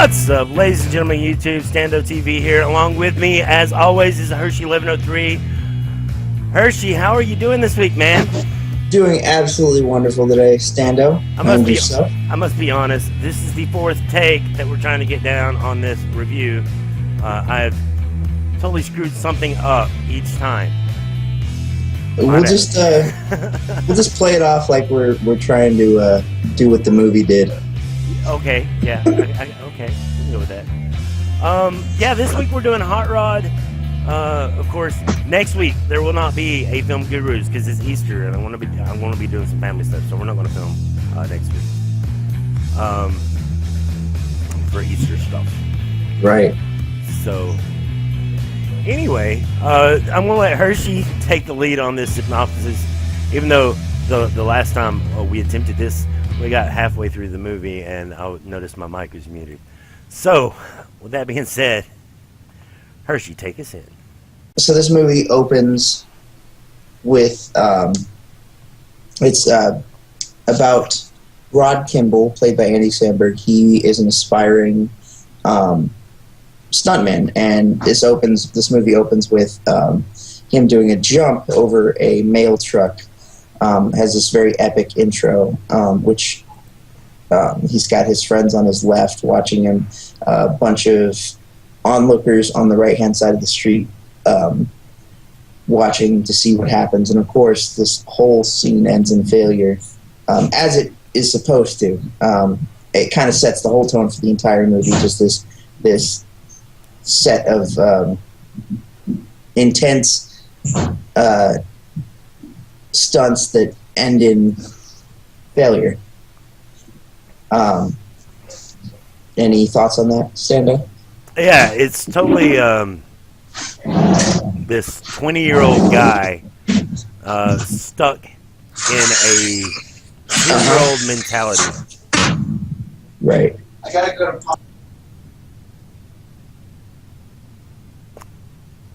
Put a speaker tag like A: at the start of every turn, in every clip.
A: What's up, ladies and gentlemen, YouTube, Stando TV here. Along with me, as always, is Hershey1103. Hershey, how are you doing this week, man?
B: Doing absolutely wonderful today, Stando.
A: I must be honest, this is the fourth take that we're trying to get down on this review. I've totally screwed something up each time.
B: We'll just play it off like we're trying to do what the movie did.
A: Okay, yeah, okay, we can go with that. Yeah, this week we're doing Hot Rod. Of course, next week there will not be a Film Gurus because it's Easter, and I want to be doing some family stuff, so we're not going to film next week for Easter stuff.
B: Right.
A: So, anyway, I'm going to let Hershey take the lead on this synopsis, even though the last time we attempted this, we got halfway through the movie and I noticed my mic was muted. So, with that being said, Hershey, take us in.
B: So this movie opens with, it's about Rod Kimball, played by Andy Samberg. He is an aspiring stuntman, and this movie opens with him doing a jump over a mail truck. Has this very epic intro, which he's got his friends on his left watching him, a bunch of onlookers on the right-hand side of the street watching to see what happens. And, of course, this whole scene ends in failure, as it is supposed to. It kind of sets the whole tone for the entire movie, just this set of intense stunts that end in failure. Any thoughts on that, Stando?
A: Yeah, it's totally this 20-year-old guy stuck in a 10-year-old mentality.
B: Right. I gotta go to.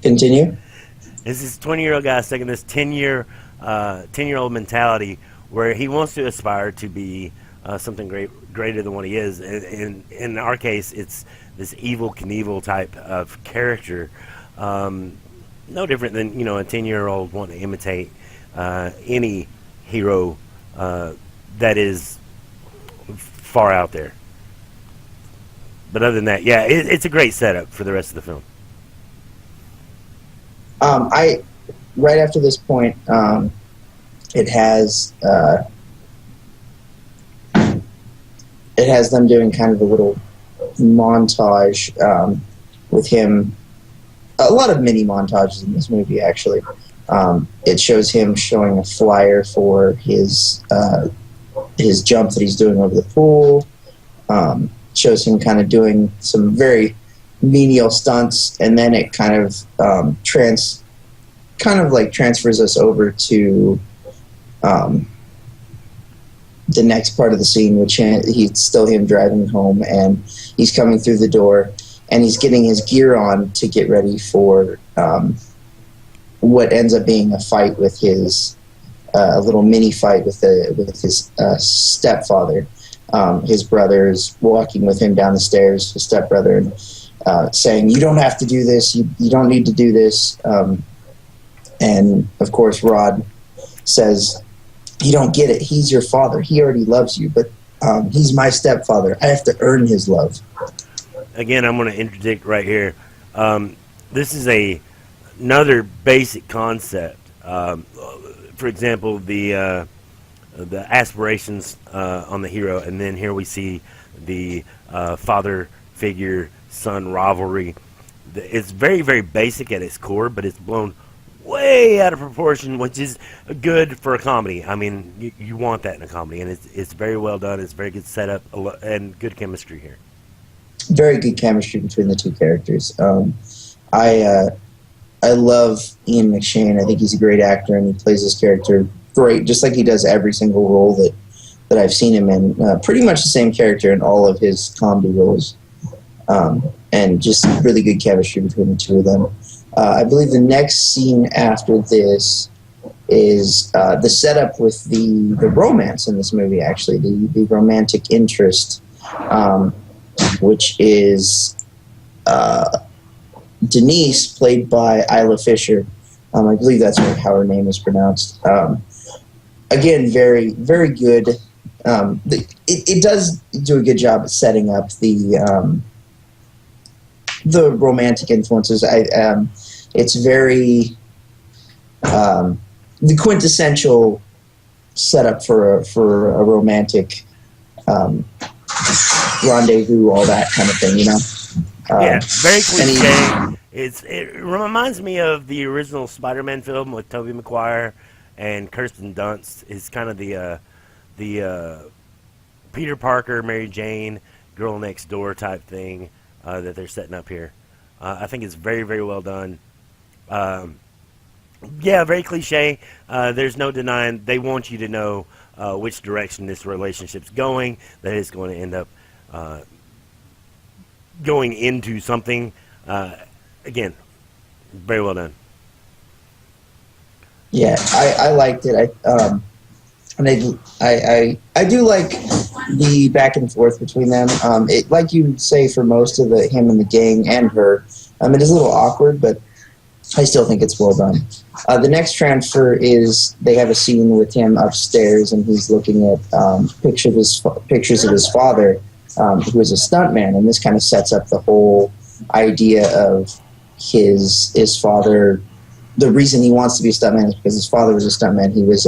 B: Continue.
A: This is 20-year-old guy stuck in this 10-year-old mentality where he wants to aspire to be something greater than what he is. In our case, it's this Evel Knievel type of character. No different than, a 10-year-old wanting to imitate any hero that is far out there. But other than that, yeah, it's a great setup for the rest of the film.
B: Right after this point, it has them doing kind of a little montage with him. A lot of mini montages in this movie, actually. It shows him showing a flyer for his jump that he's doing over the pool. Shows him kind of doing some very menial stunts, and then it kind of transfers us over to the next part of the scene, which he's still him driving home, and he's coming through the door, and he's getting his gear on to get ready for what ends up being a fight with a little mini fight with his stepfather. His brother is walking with him down the stairs, his stepbrother, and saying, "You don't have to do this. You don't need to do this." And of course, Rod says, "You don't get it. He's your father. He already loves you, but he's my stepfather. I have to earn his love."
A: Again, I'm going to interject right here. This is another basic concept. For example, the aspirations on the hero, and then here we see the father figure son rivalry. It's very, very basic at its core, but it's blown way out of proportion, which is good for a comedy. I mean, you want that in a comedy, and it's very well done. It's very good setup and good chemistry here.
B: Very good chemistry between the two characters. I love Ian McShane. I think he's a great actor, and he plays his character great, just like he does every single role that I've seen him in. Pretty much the same character in all of his comedy roles. And just really good chemistry between the two of them. I believe the next scene after this is the setup with the romance in this movie, actually, the romantic interest. which is Denise, played by Isla Fisher. I believe that's how her name is pronounced. Again, very, very good. It does do a good job at setting up the romantic influences. It's very the quintessential setup for a romantic rendezvous, all that kind of thing, you know.
A: Yeah, very
B: And
A: cliche. It reminds me of the original Spider-Man film with Tobey Maguire and Kirsten Dunst. It's kind of the Peter Parker, Mary Jane, girl next door type thing that they're setting up here. I think it's very, very well done. Yeah, very cliche. There's no denying they want you to know which direction this relationship's going, that it's going to end up going into something. Again, very well done.
B: yeah, I liked it. And I do like the back and forth between them. It, like you say, for most of him and the gang and her, it is a little awkward, but I still think it's well done. The next transfer is they have a scene with him upstairs, and he's looking at pictures of his father, who is a stuntman, and this kind of sets up the whole idea of his father. The reason he wants to be a stuntman is because his father was a stuntman. He was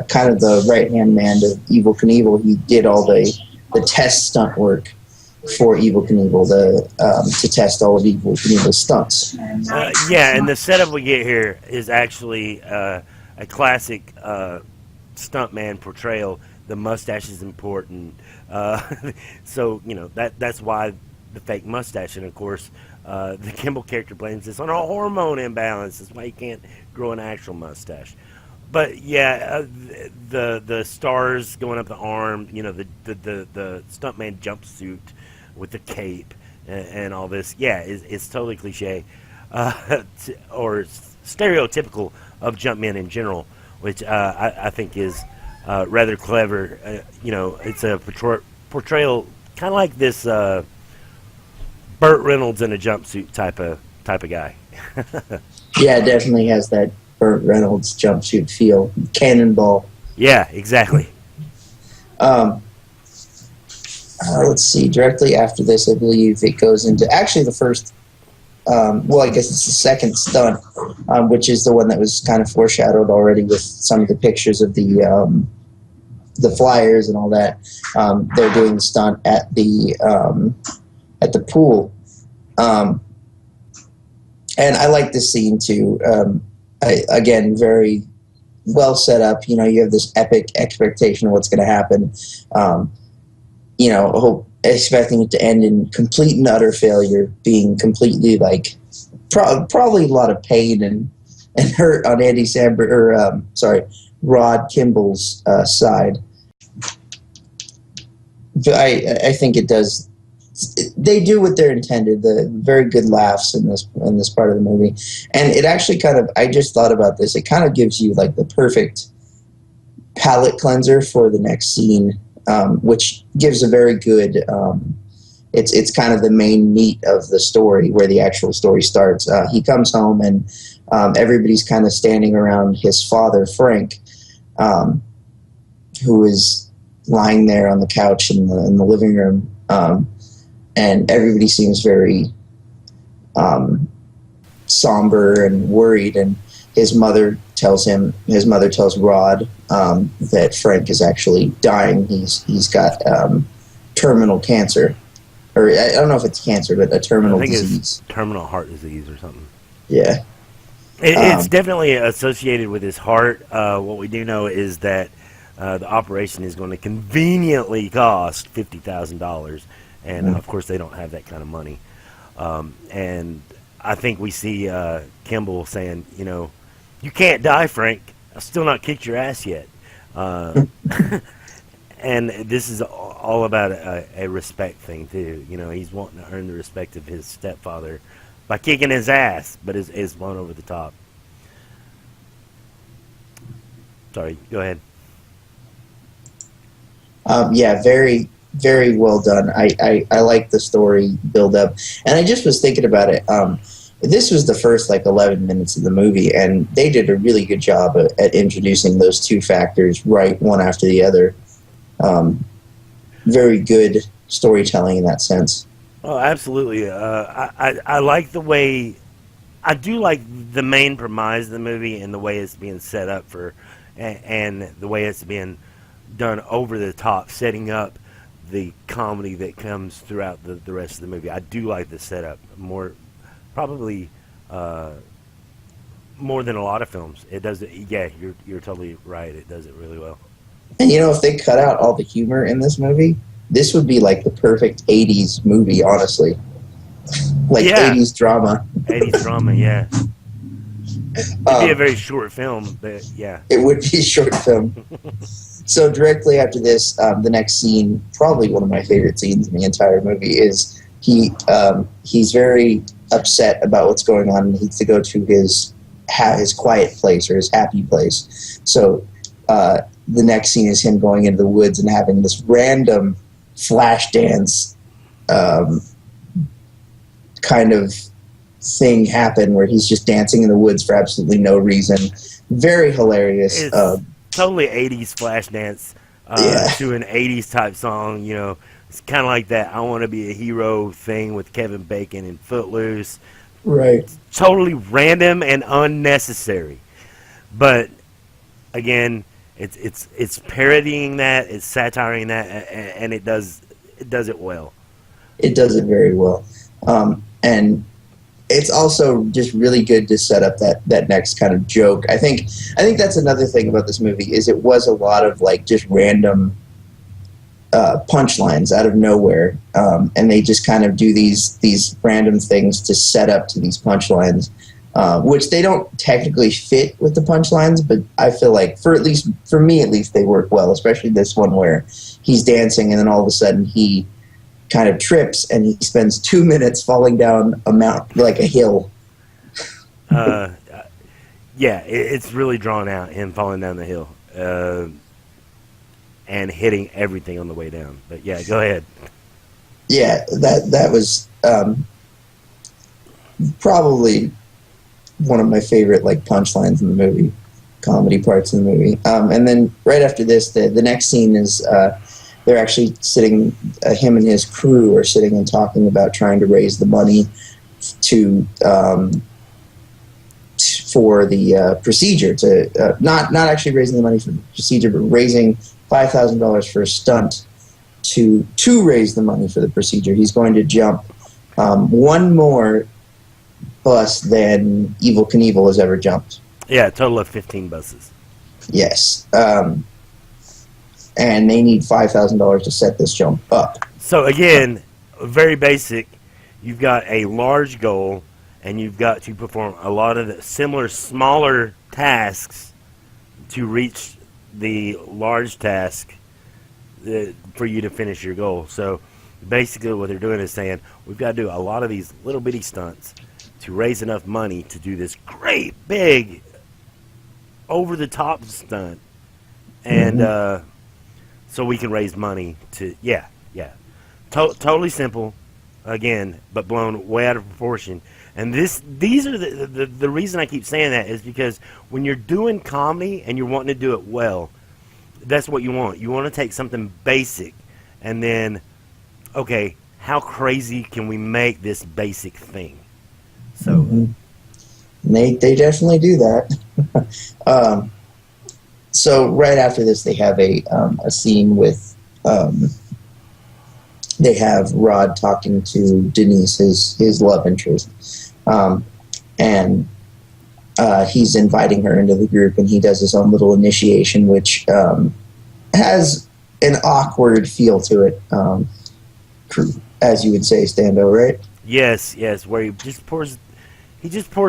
B: kind of the right hand man to Evel Knievel. He did all the test stunt work for Evel Knievel to test all of Evel Knievel's stunts.
A: Yeah, and the setup we get here is actually a classic stuntman portrayal. The mustache is important, so you know that's why the fake mustache, and of course the Kimball character blames this on a hormone imbalance. That's why he can't grow an actual mustache. But yeah, the stars going up the arm, you know, the stuntman jumpsuit with the cape and all this. Yeah, it's totally cliche, or stereotypical of Jumpmen in general, which I think is rather clever. You know, it's a portrayal kind of like this Burt Reynolds in a jumpsuit type of guy.
B: Yeah, it definitely has that Burt Reynolds jumpsuit feel. Cannonball.
A: Yeah, exactly.
B: Let's see. Directly after this, I believe it goes into actually the first. Well, I guess it's the second stunt, which is the one that was kind of foreshadowed already with some of the pictures of the flyers and all that. They're doing the stunt at the pool, and I like this scene too. Again, very well set up. You know, you have this epic expectation of what's going to happen. You know, expecting it to end in complete and utter failure, being completely like probably a lot of pain and hurt on Andy Samberg, or Rod Kimball's side. But I think it does. They do what they're intended. The very good laughs in this part of the movie, and it actually kind of. I just thought about this. It kind of gives you like the perfect palate cleanser for the next scene, which gives a very good. It's kind of the main meat of the story where the actual story starts. He comes home and everybody's kind of standing around his father, Frank, who is lying there on the couch in the living room. And everybody seems very somber and worried. And his mother tells Rod that Frank is actually dying. He's got terminal cancer, or I don't know if it's cancer, but a terminal disease.
A: It's terminal heart disease or something.
B: Yeah,
A: it's definitely associated with his heart. What we do know is that the operation is going to conveniently cost $50,000. And, of course, they don't have that kind of money. And I think we see Kimball saying, you know, you can't die, Frank. I've still not kicked your ass yet. And this is all about a respect thing, too. You know, he's wanting to earn the respect of his stepfather by kicking his ass, but is blown over the top. Sorry, go ahead.
B: Yeah, very, very well done. I like the story build up, and I just was thinking about it. This was the first like 11 minutes of the movie, and they did a really good job at introducing those two factors right one after the other. Very good storytelling in that sense.
A: Oh, absolutely. I like the way I do like the main premise of the movie and the way it's being set up for, and the way it's being done over the top, setting up the comedy that comes throughout the rest of the movie. I do like the setup more, probably more than a lot of films. It does it. Yeah, you're totally right. It does it really well.
B: And you know, if they cut out all the humor in this movie, this would be like the perfect '80s movie, honestly. Like
A: Yeah,
B: '80s drama.
A: 80s drama. Yeah, it'd be a very short film, but yeah.
B: It would be a short film. So directly after this, the next scene, probably one of my favorite scenes in the entire movie, is he's very upset about what's going on, and he needs to go to his quiet place or his happy place. So the next scene is him going into the woods and having this random flash dance kind of thing happen where he's just dancing in the woods for absolutely no reason. Very hilarious.
A: It's totally 80s flash dance
B: Yeah.
A: to an 80s type song. You know, it's kind of like that "I Want to Be a Hero" thing with Kevin Bacon and Footloose.
B: Right.
A: Totally random and unnecessary, but again, it's parodying that, it's satiring that, and it does it well.
B: It does it very well. And it's also just really good to set up that next kind of joke. I think that's another thing about this movie is it was a lot of like just random punchlines out of nowhere, and they just kind of do these random things to set up to these punchlines, which they don't technically fit with the punchlines, but I feel like for me at least they work well, especially this one where he's dancing and then all of a sudden he kind of trips and he spends 2 minutes falling down a mountain, like a hill.
A: Uh, yeah, it's really drawn out, him falling down the hill and hitting everything on the way down. But yeah, go ahead.
B: Yeah, that was probably one of my favorite like punchlines in the movie, comedy parts in the movie. And then right after this, the next scene is they're actually sitting. Him and his crew are sitting and talking about trying to raise the money to for the procedure. To not actually raising the money for the procedure, but raising $5,000 for a stunt to raise the money for the procedure. He's going to jump one more bus than Evel Knievel has ever jumped.
A: Yeah, a total of 15 buses.
B: Yes. And they need $5,000 to set this jump up.
A: So again, very basic. You've got a large goal, and you've got to perform a lot of the similar, smaller tasks to reach the large task for you to finish your goal. So basically what they're doing is saying, we've got to do a lot of these little bitty stunts to raise enough money to do this great, big, over-the-top stunt. And so we can raise money to, totally simple, again, but blown way out of proportion. And these are the reason I keep saying that is because when you're doing comedy and you're wanting to do it well, that's what you want. You want to take something basic and then, okay, how crazy can we make this basic thing? So
B: they definitely do that. So right after this, they have a scene with they have Rod talking to Denise, his love interest, and he's inviting her into the group, and he does his own little initiation, which has an awkward feel to it, as you would say, Stando, right?
A: yes, where he just pours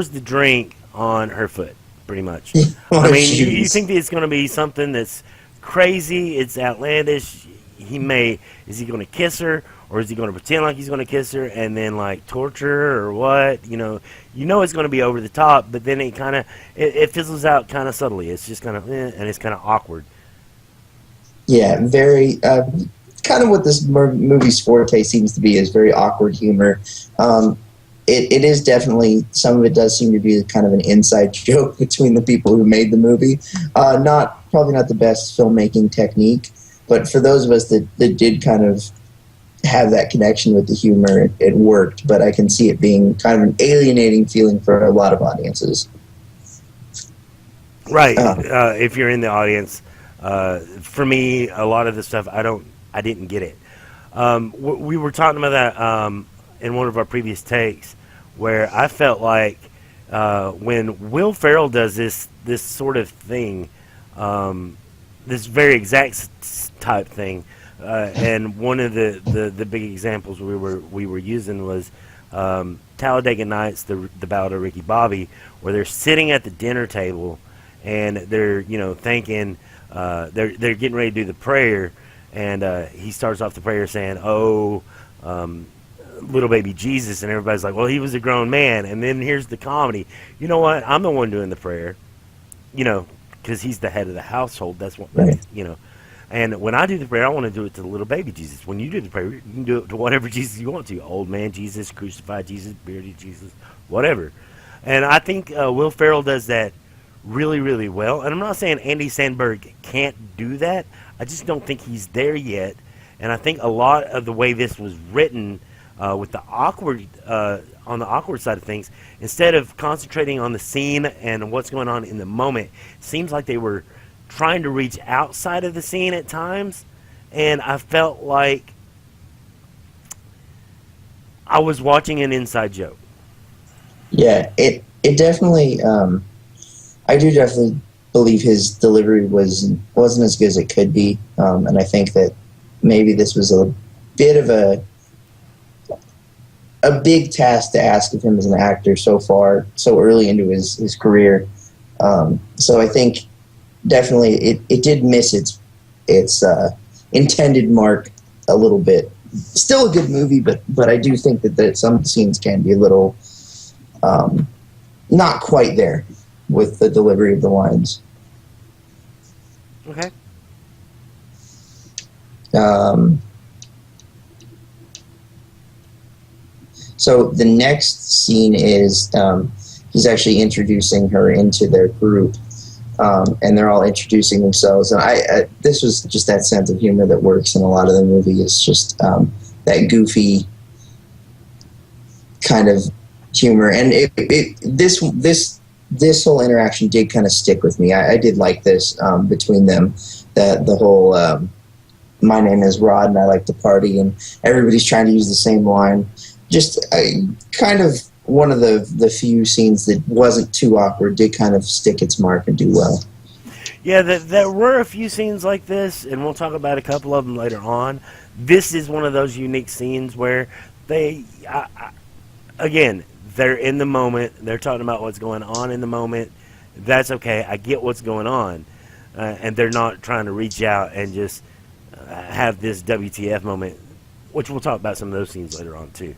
A: the drink on her foot, pretty much. I mean, you think that it's going to be something that's crazy, it's outlandish. Is he going to kiss her, or is he going to pretend like he's going to kiss her and then like torture her, or what? You know it's going to be over the top, but then it fizzles out kind of subtly. It's just kind of and it's kind of awkward.
B: Yeah, very kind of what this movie's forte seems to be is very awkward humor. It is definitely, some of it does seem to be kind of an inside joke between the people who made the movie. Probably not the best filmmaking technique, but for those of us that did kind of have that connection with the humor, it worked. But I can see it being kind of an alienating feeling for a lot of audiences.
A: Right. If you're in the audience, for me, a lot of the stuff I didn't get it. We were talking about that in one of our previous takes, where I felt like when Will Ferrell does this sort of thing, this very exact type thing, and one of the big examples we were using was Talladega Nights, the Ballad of Ricky Bobby, where they're sitting at the dinner table and they're thinking they're getting ready to do the prayer, and he starts off the prayer saying, "Oh, little baby Jesus," and everybody's like, "Well, he was a grown man." And then here's the comedy. You know what? I'm the one doing the prayer, because he's the head of the household. That's what,
B: Right.
A: And when I do the prayer, I want to do it to the little baby Jesus. When you do the prayer, you can do it to whatever Jesus you want to. Old man Jesus, crucified Jesus, bearded Jesus, whatever. And I think Will Ferrell does that really, really well. And I'm not saying Andy Samberg can't do that. I just don't think he's there yet. And I think a lot of the way this was written, with the awkward, on the awkward side of things, instead of concentrating on the scene and what's going on in the moment, it seems like they were trying to reach outside of the scene at times, and I felt like I was watching an inside joke.
B: Yeah, it definitely. I do definitely believe his delivery wasn't as good as it could be, and I think that maybe this was a bit of a big task to ask of him as an actor so early into his career. So I think definitely it did miss its intended mark a little bit. Still a good movie, but I do think that some scenes can be a little not quite there with the delivery of the lines.
A: Okay.
B: So the next scene is he's actually introducing her into their group, and they're all introducing themselves. And this was just that sense of humor that works in a lot of the movie. It's just that goofy kind of humor, and this whole interaction did kind of stick with me. I did like this between them. The whole "My name is Rod and I like to party," and everybody's trying to use the same line. Just kind of one of the few scenes that wasn't too awkward, did kind of stick its mark and do well.
A: Yeah, there were a few scenes like this, and we'll talk about a couple of them later on. This is one of those unique scenes where again, they're in the moment. They're talking about what's going on in the moment. That's okay. I get what's going on. And they're not trying to reach out and just have this WTF moment, which we'll talk about some of those scenes later on, too.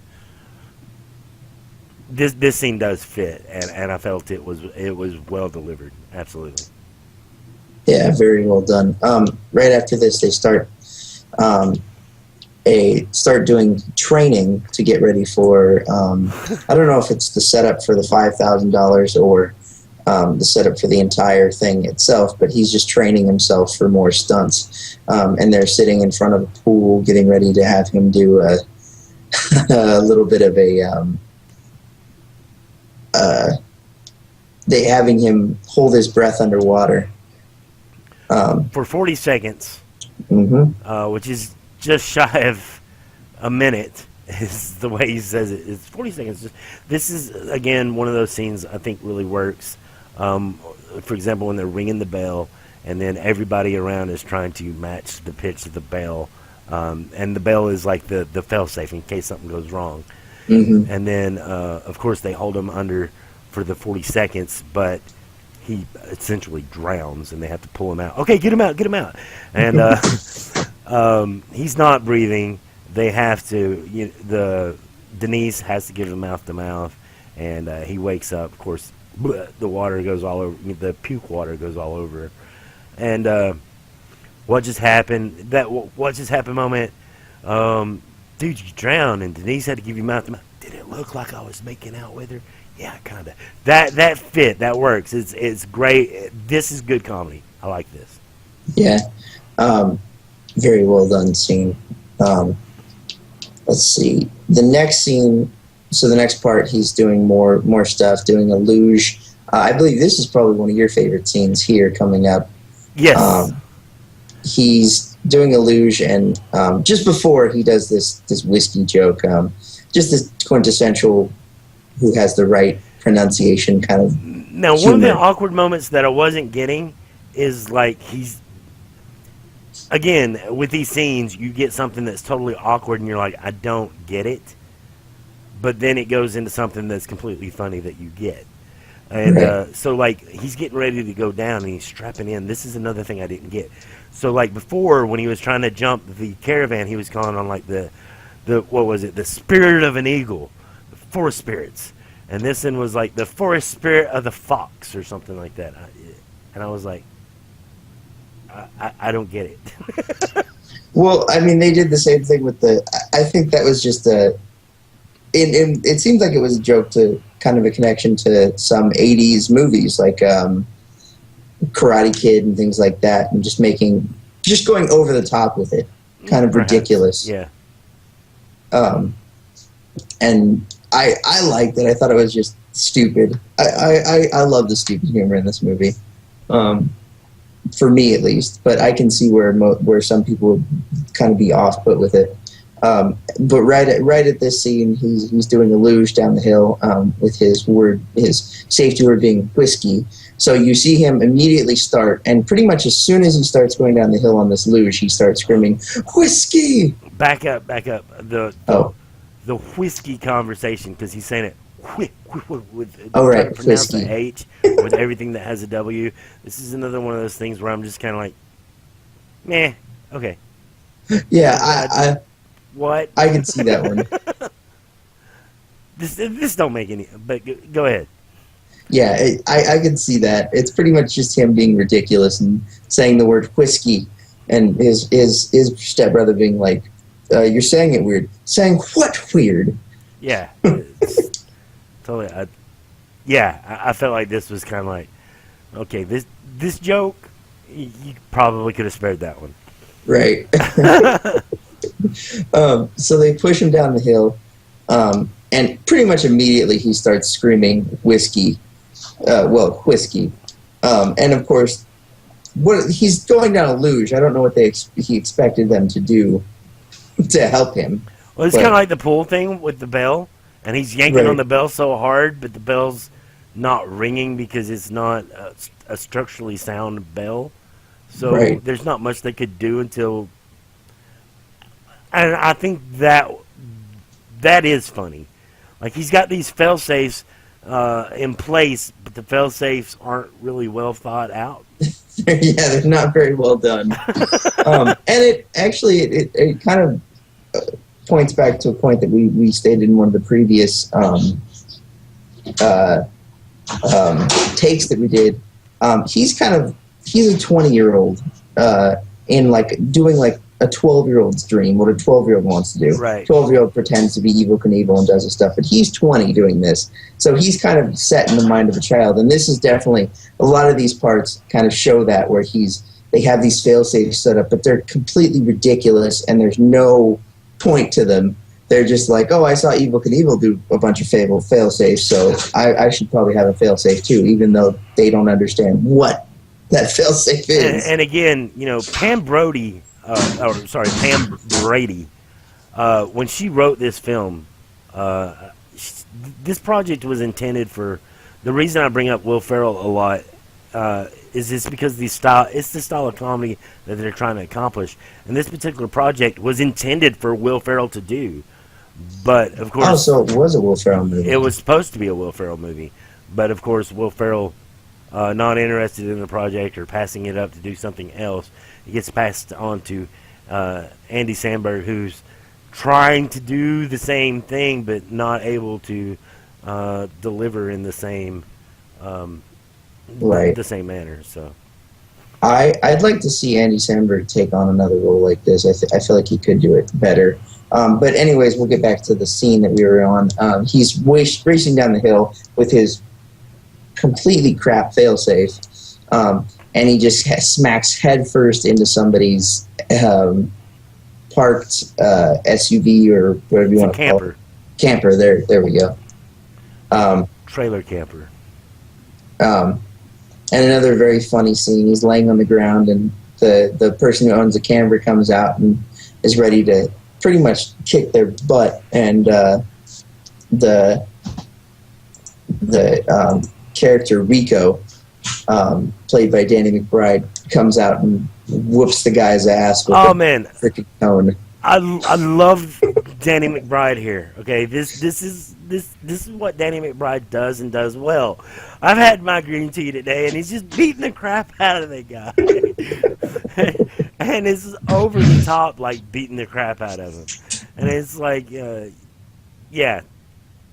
A: This scene does fit, and I felt it was well delivered. Absolutely.
B: Yeah, very well done. Right after this, they start doing training to get ready for. I don't know if it's the setup for the $5,000 or the setup for the entire thing itself, but he's just training himself for more stunts. And they're sitting in front of a pool, getting ready to have him do a little bit of they having him hold his breath underwater
A: for 40 seconds,
B: mm-hmm.
A: which is just shy of a minute, is the way he says it. It's 40 seconds. This is, again, one of those scenes I think really works. For example, when they're ringing the bell, and then everybody around is trying to match the pitch of the bell, and the bell is like the fail-safe in case something goes wrong.
B: Mm-hmm.
A: And then, of course, they hold him under for the 40 seconds, but he essentially drowns, and they have to pull him out. Okay, get him out. And he's not breathing. They have to, Denise has to give him mouth to mouth, and he wakes up. Of course, the water goes all over, the puke water goes all over. And what just happened, that what just happened moment. Dude, you drowned, and Denise had to give you mouth to mouth. Did it look like I was making out with her? Yeah, kind of. That fit. That works. It's great. This is good comedy. I like this.
B: Yeah. Very well done scene. Let's see. The next scene, so the next part, he's doing more stuff, doing a luge. I believe this is probably one of your favorite scenes here coming up.
A: Yes.
B: He's doing a luge, and just before he does this whiskey joke, just this quintessential who has the right pronunciation kind of
A: Now, one
B: humor.
A: of the awkward moments that I wasn't getting is like he's again with these scenes, you get something that's totally awkward, and you're like, I don't get it. But then it goes into something that's completely funny that you get. And
B: Right.
A: so, like, he's getting ready to go down, and he's strapping in. This is another thing I didn't get. So, like, before, when he was trying to jump the caravan, he was calling on, like, the what was it? The spirit of an eagle. The forest spirits. And this one was, like, the forest spirit of the fox or something like that. And I was like, I don't get it.
B: Well, I mean, they did the same thing with the. I think that was just a. It seems like it was a joke to kind of a connection to some '80s movies like Karate Kid and things like that, and just going over the top with it, kind of
A: Perhaps.
B: ridiculous.
A: Yeah.
B: And I liked it. I thought it was just stupid. I love the stupid humor in this movie, for me at least. But I can see where some people would kind of be off put with it. But right at this scene, he's doing a luge down the hill with his safety word being whiskey. So you see him immediately start, and pretty much as soon as he starts going down the hill on this luge, he starts screaming whiskey.
A: Back up. The whiskey conversation, because he's saying it with
B: Oh, right,
A: trying to pronounce
B: whiskey.
A: the H with everything that has a W. This is another one of those things where I'm just kind of like, meh, okay.
B: Yeah,
A: What?
B: I can see that one.
A: This don't make any. But go ahead.
B: Yeah, I can see that. It's pretty much just him being ridiculous and saying the word whiskey, and his stepbrother being like, "You're saying it weird." Saying what weird?
A: Yeah. It's totally. I felt like this was kind of like, okay, this joke, you probably could have spared that one.
B: Right. So they push him down the hill, and pretty much immediately he starts screaming whiskey. Whiskey. And of course, he's going down a luge. I don't know what he expected them to do to help him.
A: Well, it's kind of like the pool thing with the bell, and he's yanking
B: Right.
A: on the bell so hard, but the bell's not ringing because it's not a structurally sound bell. So
B: Right.
A: there's not much they could do until. And I think that is funny. Like, he's got these fail safes in place, but the fail safes aren't really well thought out.
B: Yeah, they're not very well done. And it actually it kind of points back to a point that we stated in one of the previous takes that we did. He's a 20-year-old in like doing like a 12-year-old's dream, what a 12-year-old wants to do.
A: Right.
B: 12-year-old pretends to be Evel Knievel and does his stuff, but he's 20 doing this. So he's kind of set in the mind of a child, and this is definitely, a lot of these parts kind of show that, where they have these fail-safes set up, but they're completely ridiculous, and there's no point to them. They're just like, oh, I saw Evel Knievel do a bunch of fail-safes, so I should probably have a fail-safe too, even though they don't understand what that fail-safe is.
A: And again, Pam Brady, when she wrote this film, this project was intended for. The reason I bring up Will Ferrell a lot is it's because it's the style of comedy that they're trying to accomplish, and this particular project was intended for Will Ferrell to do. But of course,
B: Oh, so it was a Will Ferrell movie.
A: it was supposed to be a Will Ferrell movie, but of course, Will Ferrell, not interested in the project or passing it up to do something else, it gets passed on to Andy Samberg, who's trying to do the same thing but not able to deliver in the same
B: Right.
A: the same manner. So
B: I'd like to see Andy Samberg take on another role like this. I feel like he could do it better. But anyways, we'll get back to the scene that we were on. He's racing down the hill with his completely crap failsafe, and he just smacks headfirst into somebody's parked SUV or whatever you want to call it. Camper. There we go.
A: Trailer camper.
B: And another very funny scene. He's laying on the ground, and the person who owns the camera comes out and is ready to pretty much kick their butt. And the character Rico, played by Danny McBride, comes out and whoops the guy's ass with a freaking cone.
A: I love Danny McBride here. Okay, this is what Danny McBride does and does well. I've had my green tea today, and he's just beating the crap out of the guy, and it's over the top, like beating the crap out of him, and it's like, yeah,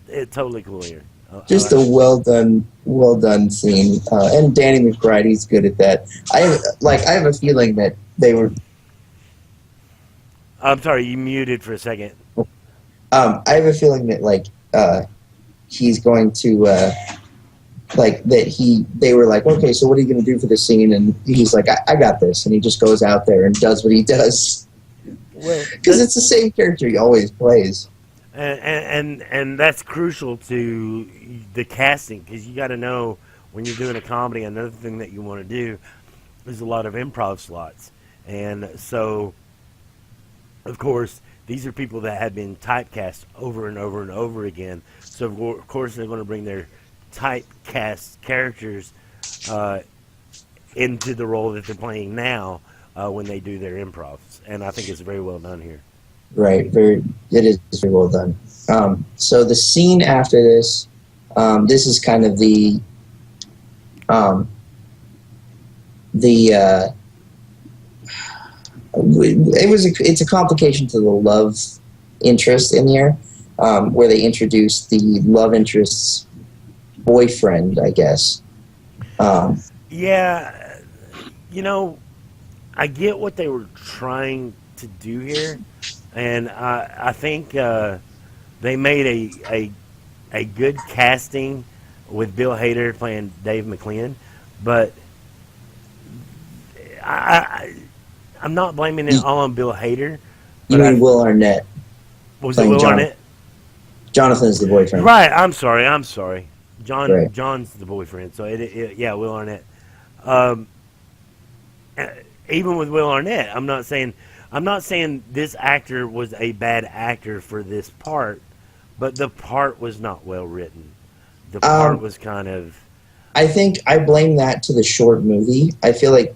A: it's totally cool here.
B: Just a well done scene, and Danny McBride, he's good at that. I have a feeling that they were.
A: I'm sorry, you muted for a second.
B: I have a feeling that he's going to they were like, okay, so what are you going to do for the scene? And he's like, I got this, and he just goes out there and does what he does because it's the same character he always plays.
A: And that's crucial to the casting, because you got to know when you're doing a comedy. Another thing that you want to do is a lot of improv slots, and so. Of course, these are people that have been typecast over and over and over again. So, of course, they're going to bring their typecast characters into the role that they're playing now when they do their improvs. And I think it's very well done here.
B: Right. It is very well done. So the scene after this, this is kind of it's a complication to the love interest in here, where they introduced the love interest's boyfriend, I guess.
A: Yeah, I get what they were trying to do here, and I think they made a good casting with Bill Hader playing Dave McClellan, but I'm not blaming it all on Bill Hader.
B: You mean Will Arnett?
A: Was it Will Arnett?
B: Jonathan's the boyfriend.
A: Right. I'm sorry.
B: Right.
A: John's the boyfriend. So yeah, Will Arnett. Even with Will Arnett, I'm not saying this actor was a bad actor for this part, but the part was not well written. The part was kind of.
B: I think I blame that to the short movie. I feel like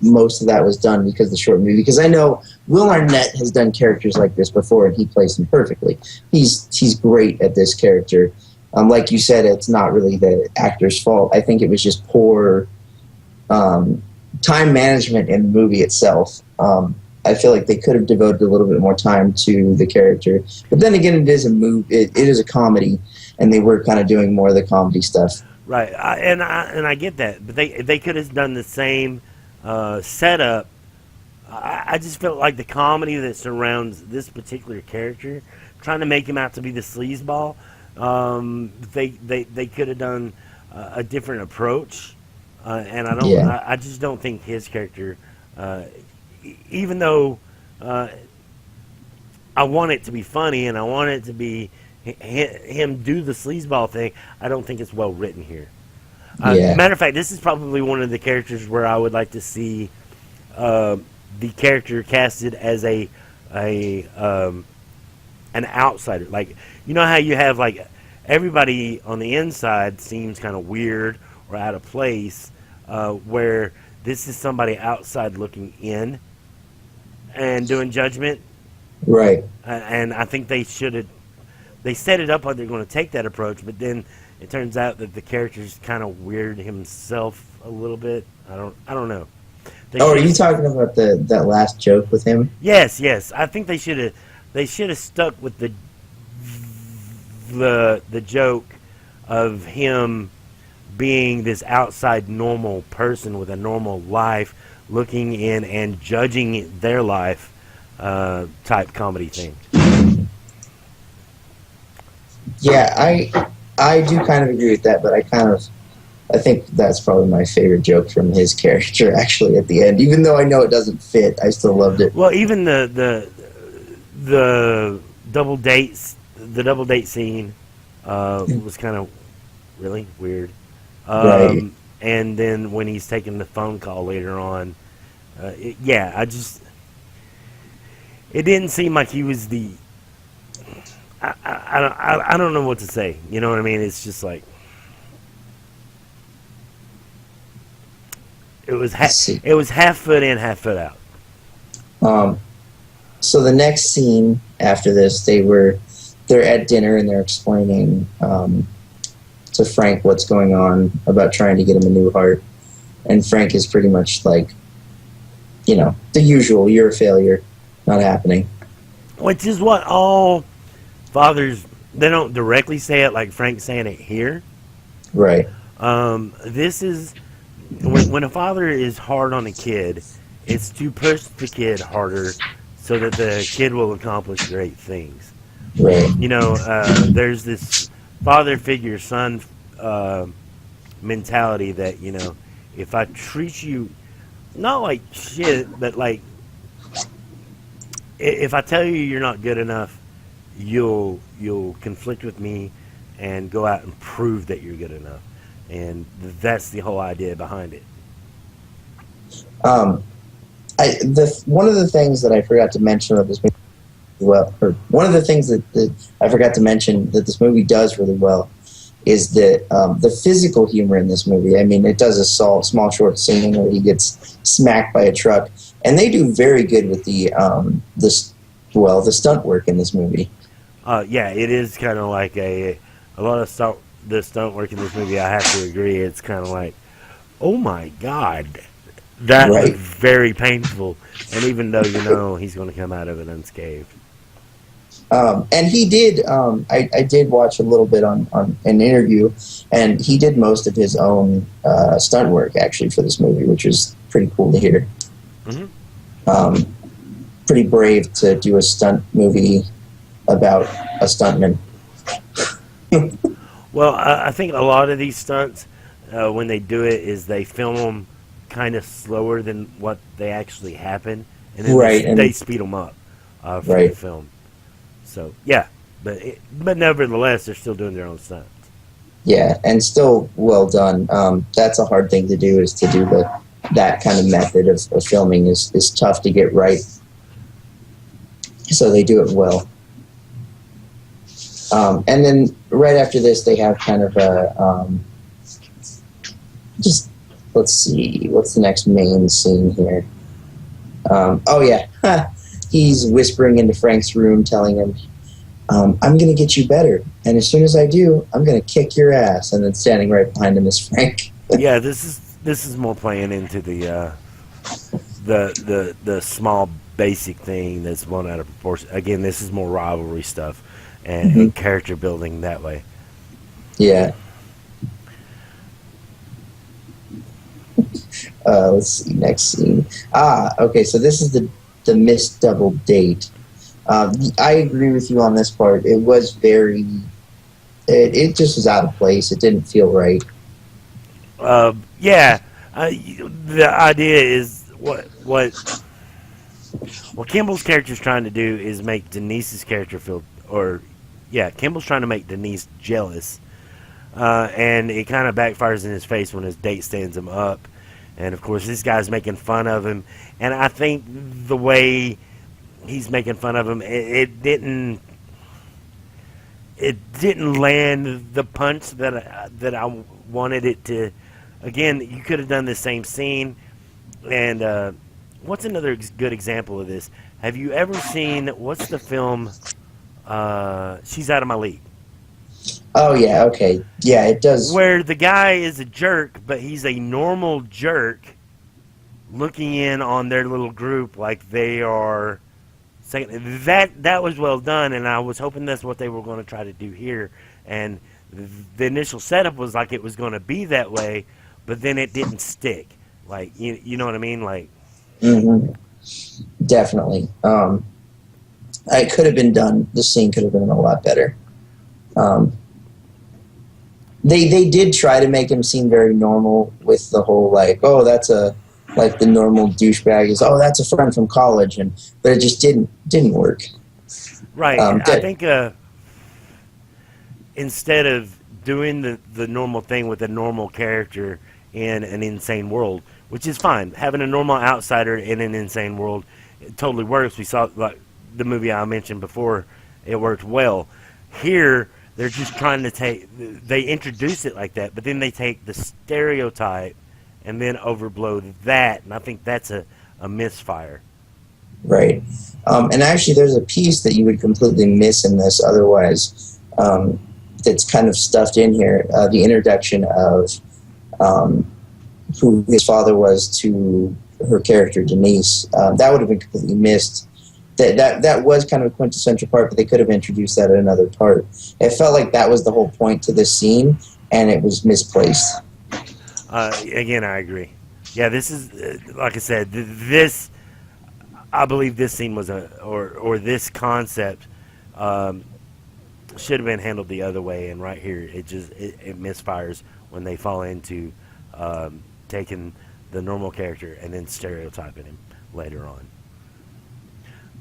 B: most of that was done because of the short movie. Because I know Will Arnett has done characters like this before, and he plays them perfectly. He's great at this character. Like you said, it's not really the actor's fault. I think it was just poor time management in the movie itself. I feel like they could have devoted a little bit more time to the character. But then again, it is a movie. It is a comedy, and they were kind of doing more of the comedy stuff.
A: Right, and I get that, but they could have done the same setup. I just felt like the comedy that surrounds this particular character, trying to make him out to be the sleazeball, they could have done a different approach, and I just don't think his character, even though I want it to be funny and I want it to be him do the sleazeball thing, I don't think it's well written here. Matter of fact, this is probably one of the characters where I would like to see the character casted as an outsider. Like, you know how you have like everybody on the inside seems kind of weird or out of place, where this is somebody outside looking in and doing judgment.
B: Right.
A: And I think they should have. They set it up like they're going to take that approach, but then it turns out that the character's kind of weird himself a little bit. I don't know.
B: Are you talking about that last joke with him?
A: Yes. I think they should have stuck with the joke of him being this outside normal person with a normal life, looking in and judging their life type comedy thing.
B: Yeah, I do kind of agree with that, but I think that's probably my favorite joke from his character actually at the end. Even though I know it doesn't fit, I still loved it.
A: Well, even the double date scene was kind of really weird.
B: Right.
A: And then when he's taking the phone call later on, it didn't seem like he was the. I don't know what to say. You know what I mean? It's just like
B: Let's see.
A: it was half foot in, half foot out.
B: So the next scene after this, they're at dinner and they're explaining to Frank what's going on about trying to get him a new heart, and Frank is pretty much like, the usual. You're a failure, not happening.
A: Which is what all fathers, they don't directly say it like Frank's saying it here.
B: Right.
A: This is when a father is hard on a kid, it's to push the kid harder so that the kid will accomplish great things.
B: Right.
A: There's this father figure son mentality that if I treat you not like shit, but like if I tell you you're not good enough, you'll conflict with me and go out and prove that you're good enough. And that's the whole idea behind it.
B: One of the things that I forgot to mention of this movie, one of the things that I forgot to mention that this movie does really well is the physical humor in this movie. I mean, it does a small short scene where he gets smacked by a truck, and they do very good with the stunt work in this movie.
A: Yeah, it is kind of like a lot of the stunt work in this movie. I have to agree. It's kind of like, oh my god, that was very painful. And even though he's going to come out of it unscathed.
B: And he did. I did watch a little bit on an interview, and he did most of his own stunt work actually for this movie, which was pretty cool to hear. Mm-hmm. Pretty brave to do a stunt movie about a stuntman.
A: Well, I think a lot of these stunts, when they do it, is they film them kind of slower than what they actually happen, and then they speed them up for the film. So yeah, but nevertheless, they're still doing their own stunts.
B: Yeah, and still well done. That's a hard thing to do, is to do that kind of method of filming is tough to get right. So they do it well. And then right after this, they have kind of a just, let's see, what's the next main scene here? He's whispering into Frank's room, telling him, I'm going to get you better, and as soon as I do, I'm going to kick your ass. And then standing right behind him is Frank.
A: Yeah, this is more playing into the small basic thing that's blown out of proportion. Again, this is more rivalry stuff and character building that way.
B: Yeah. Let's see, next scene. Okay, so this is the missed double date. I agree with you on this part. It was it just was out of place. It didn't feel right.
A: Yeah. The idea is what Kimball's character is trying to do is make Denise's character Kimball's trying to make Denise jealous. And it kind of backfires in his face when his date stands him up. And, of course, this guy's making fun of him. And I think the way he's making fun of him, it didn't land the punch that I wanted it to. Again, you could have done the same scene. And what's another good example of this? Have you ever seen, what's the film, She's Out of My League?
B: Oh, yeah, okay. Yeah, it does.
A: Where the guy is a jerk, but he's a normal jerk looking in on their little group like they are second. That was well done, and I was hoping that's what they were going to try to do here. And the initial setup was like it was going to be that way, but then it didn't stick. Like you know what I mean? Like
B: hmm Definitely. It could have been done. The scene could have been a lot better. Um, they did try to make him seem very normal with the whole like, oh, that's a like the normal douchebag is, oh, that's a friend from college, and but it just didn't work.
A: right. I
B: That
A: think instead of doing the normal thing with a normal character in an insane world, which is fine, having a normal outsider in an insane world, it totally works. We saw like the movie I mentioned before; it worked well. Here, they're just trying to they introduce it like that, but then they take the stereotype and then overblow that, and I think that's a misfire.
B: right. And actually, there's a piece that you would completely miss in this otherwise. That's kind of stuffed in here. The introduction of um, who his father was to her character Denise. That would have been completely missed. That was kind of a quintessential part, but they could have introduced that in another part. It felt like that was the whole point to this scene, and it was misplaced.
A: Again, I agree. Yeah, this is like I said. This I believe this scene was or this concept um, should have been handled the other way, and right here it misfires when they fall into taking the normal character and then stereotyping him later on.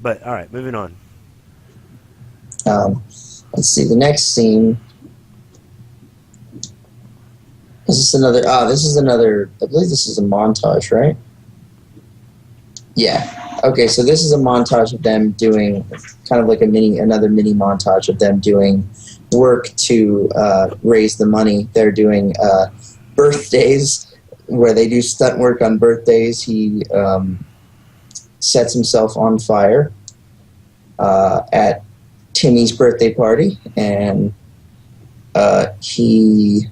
A: But all right, moving on.
B: Um, let's see the next scene. Is this another? This is another. I believe this is a montage, right? Yeah. Okay, so this is a montage of them doing kind of like another mini montage of them doing work to raise the money. They're doing birthdays where they do stunt work on birthdays. He sets himself on fire at Timmy's birthday party, and he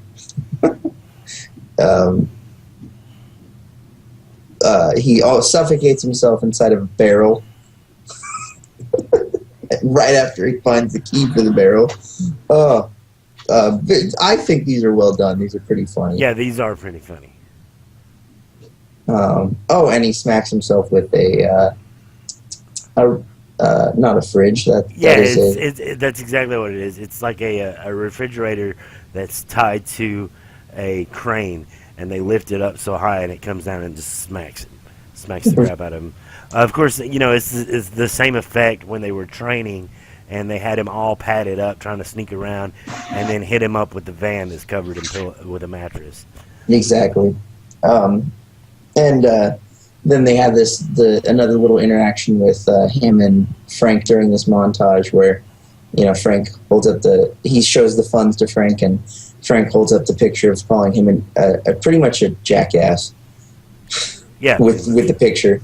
B: he suffocates himself inside of a barrel right after he finds the key for the barrel. Oh, I think these are well done. These are pretty funny.
A: Yeah, these are pretty funny.
B: And he smacks himself with not a fridge.
A: Yeah,
B: that is
A: that's exactly what it is. It's like a refrigerator that's tied to a crane, and they lift it up so high, and it comes down and just smacks the crap out of him. Of course, it's the same effect when they were training, and they had him all padded up trying to sneak around, and then hit him up with the van that's covered in with a mattress.
B: exactly. And then they have another little interaction with him and Frank during this montage where, Frank holds up he shows the funds to Frank, and Frank holds up the picture of calling him pretty much a jackass.
A: Yeah.
B: With the picture.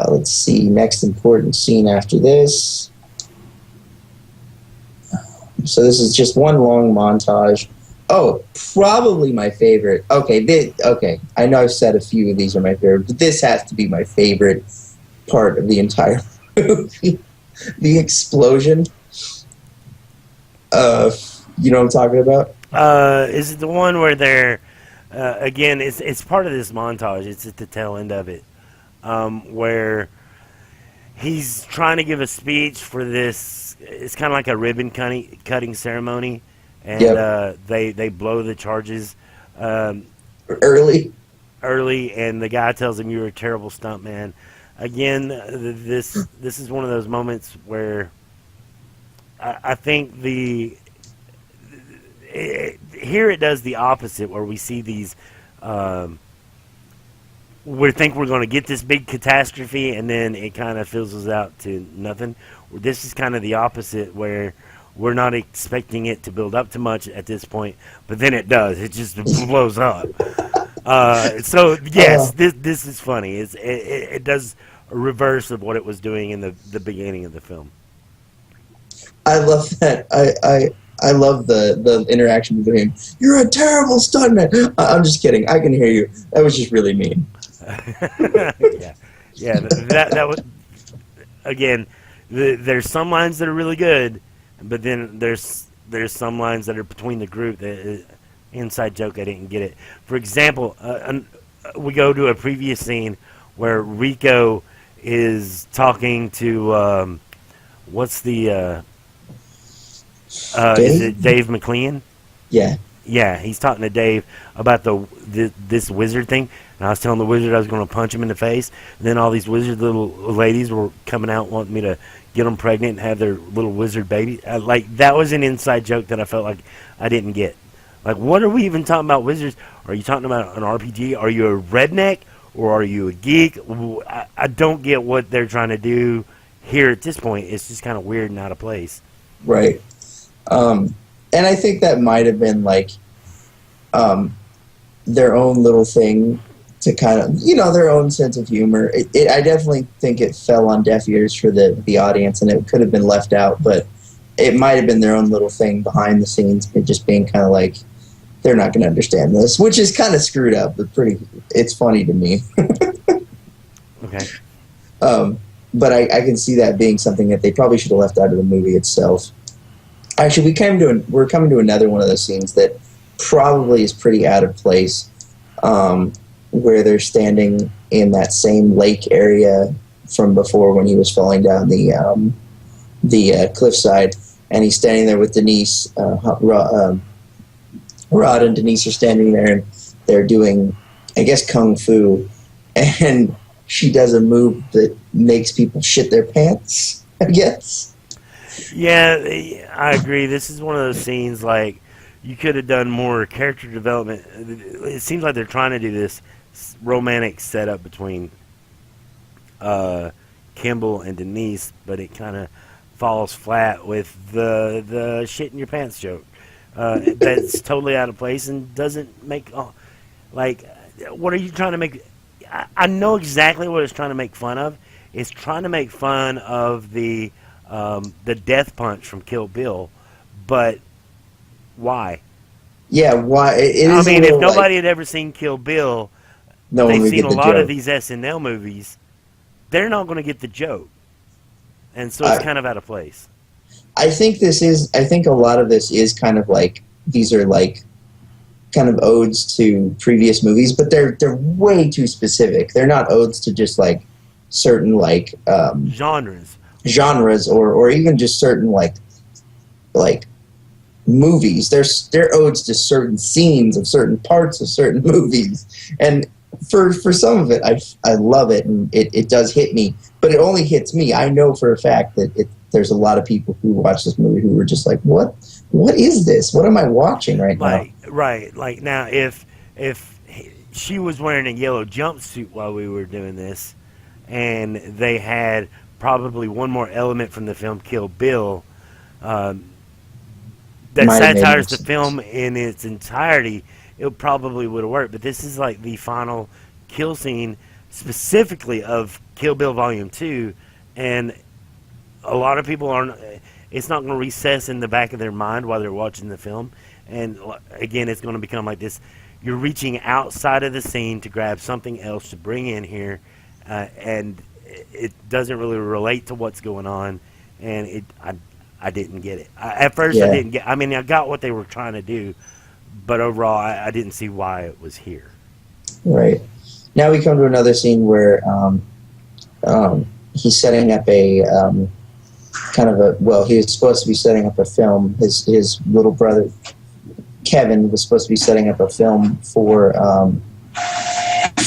B: Let's see. Next important scene after this. So this is just one long montage. Oh, probably my favorite. Okay. I know I've said a few of these are my favorite, but this has to be my favorite part of the entire movie. The explosion. You know what I'm talking about?
A: Is it the one where they're again? It's part of this montage. It's at the tail end of it, where he's trying to give a speech for this. It's kind of like a ribbon cutting ceremony, and
B: Yep.
A: They blow the charges
B: Early.
A: and the guy tells him you're a terrible stuntman. Again, this is one of those moments where I think here it does the opposite, where we see these. We think we're going to get this big catastrophe, and then it kind of fizzles out to nothing. This is kind of the opposite, where we're not expecting it to build up to much at this point, but then it does. It just blows up. So yes, this is funny. It does a reverse of what it was doing in the beginning of the film.
B: I love that. I love the interaction between him. You're a terrible stuntman. I'm just kidding. I can hear you. That was just really mean.
A: yeah. That was again. There's some lines that are really good, but then there's there's some lines that are between the group that inside joke I didn't get it. For example, we go to a previous scene where Rico is talking to what's the is it Dave McLean?
B: Yeah.
A: Yeah, he's talking to Dave about this wizard thing, and I was telling the wizard I was going to punch him in the face. And then all these wizard little ladies were coming out wanting me to get them pregnant and have their little wizard baby. Like, that was an inside joke that I felt like I didn't get. Like, what are we even talking about wizards? Are you talking about an RPG? Are you a redneck or are you a geek? I don't get what they're trying to do here at this point. It's just kind of weird and out of place.
B: Right. And I think that might have been like their own little thing to kind of, their own sense of humor. I definitely think it fell on deaf ears for the audience, and it could have been left out, but it might have been their own little thing behind the scenes, it just being kind of like, they're not going to understand this, which is kind of screwed up, but it's funny to me.
A: Okay.
B: But I can see that being something that they probably should have left out of the movie itself. Actually, we're coming to another one of those scenes that probably is pretty out of place, where they're standing in that same lake area from before when he was falling down the cliffside, and he's standing there with Denise. Rod and Denise are standing there, and they're doing, I guess, kung fu, and she does a move that makes people shit their pants, I guess.
A: Yeah, I agree. This is one of those scenes, like, you could have done more character development. It seems like they're trying to do this romantic setup between Kimball and Denise, but it kind of falls flat with the shit in your pants joke. That's totally out of place and doesn't make... like, what are you trying to make... I know exactly what it's trying to make fun of. It's trying to make fun of the death punch from Kill Bill, but why?
B: Yeah, why?
A: I mean, if nobody had ever seen Kill Bill, they've seen a lot of these SNL movies, they're not going to get the joke. And so it's kind of out of place.
B: I think a lot of this is kind of like, these are like kind of odes to previous movies, but they're way too specific. They're not odes to just like certain like genres or even just certain like movies. They're odes to certain scenes of certain parts of certain movies, and for some of it I love it, and it does hit me, but it only hits me. I know for a fact that there's a lot of people who watch this movie who were just like, what is this? What am I watching right now?
A: Right. Like, now, if she was wearing a yellow jumpsuit while we were doing this, and they had probably one more element from the film Kill Bill that satires the film in its entirety, it probably would have worked. But this is like the final kill scene specifically of Kill Bill Volume 2, and a lot of people aren't... It's not going to recess in the back of their mind while they're watching the film. And again, it's going to become like this. You're reaching outside of the scene to grab something else to bring in here, and it doesn't really relate to what's going on. And I didn't get it. At first, I didn't get... I mean, I got what they were trying to do, but overall, I didn't see why it was here. Right.
B: Now we come to another scene where he's setting up a... he was supposed to be setting up a film. His little brother, Kevin, was supposed to be setting up a film for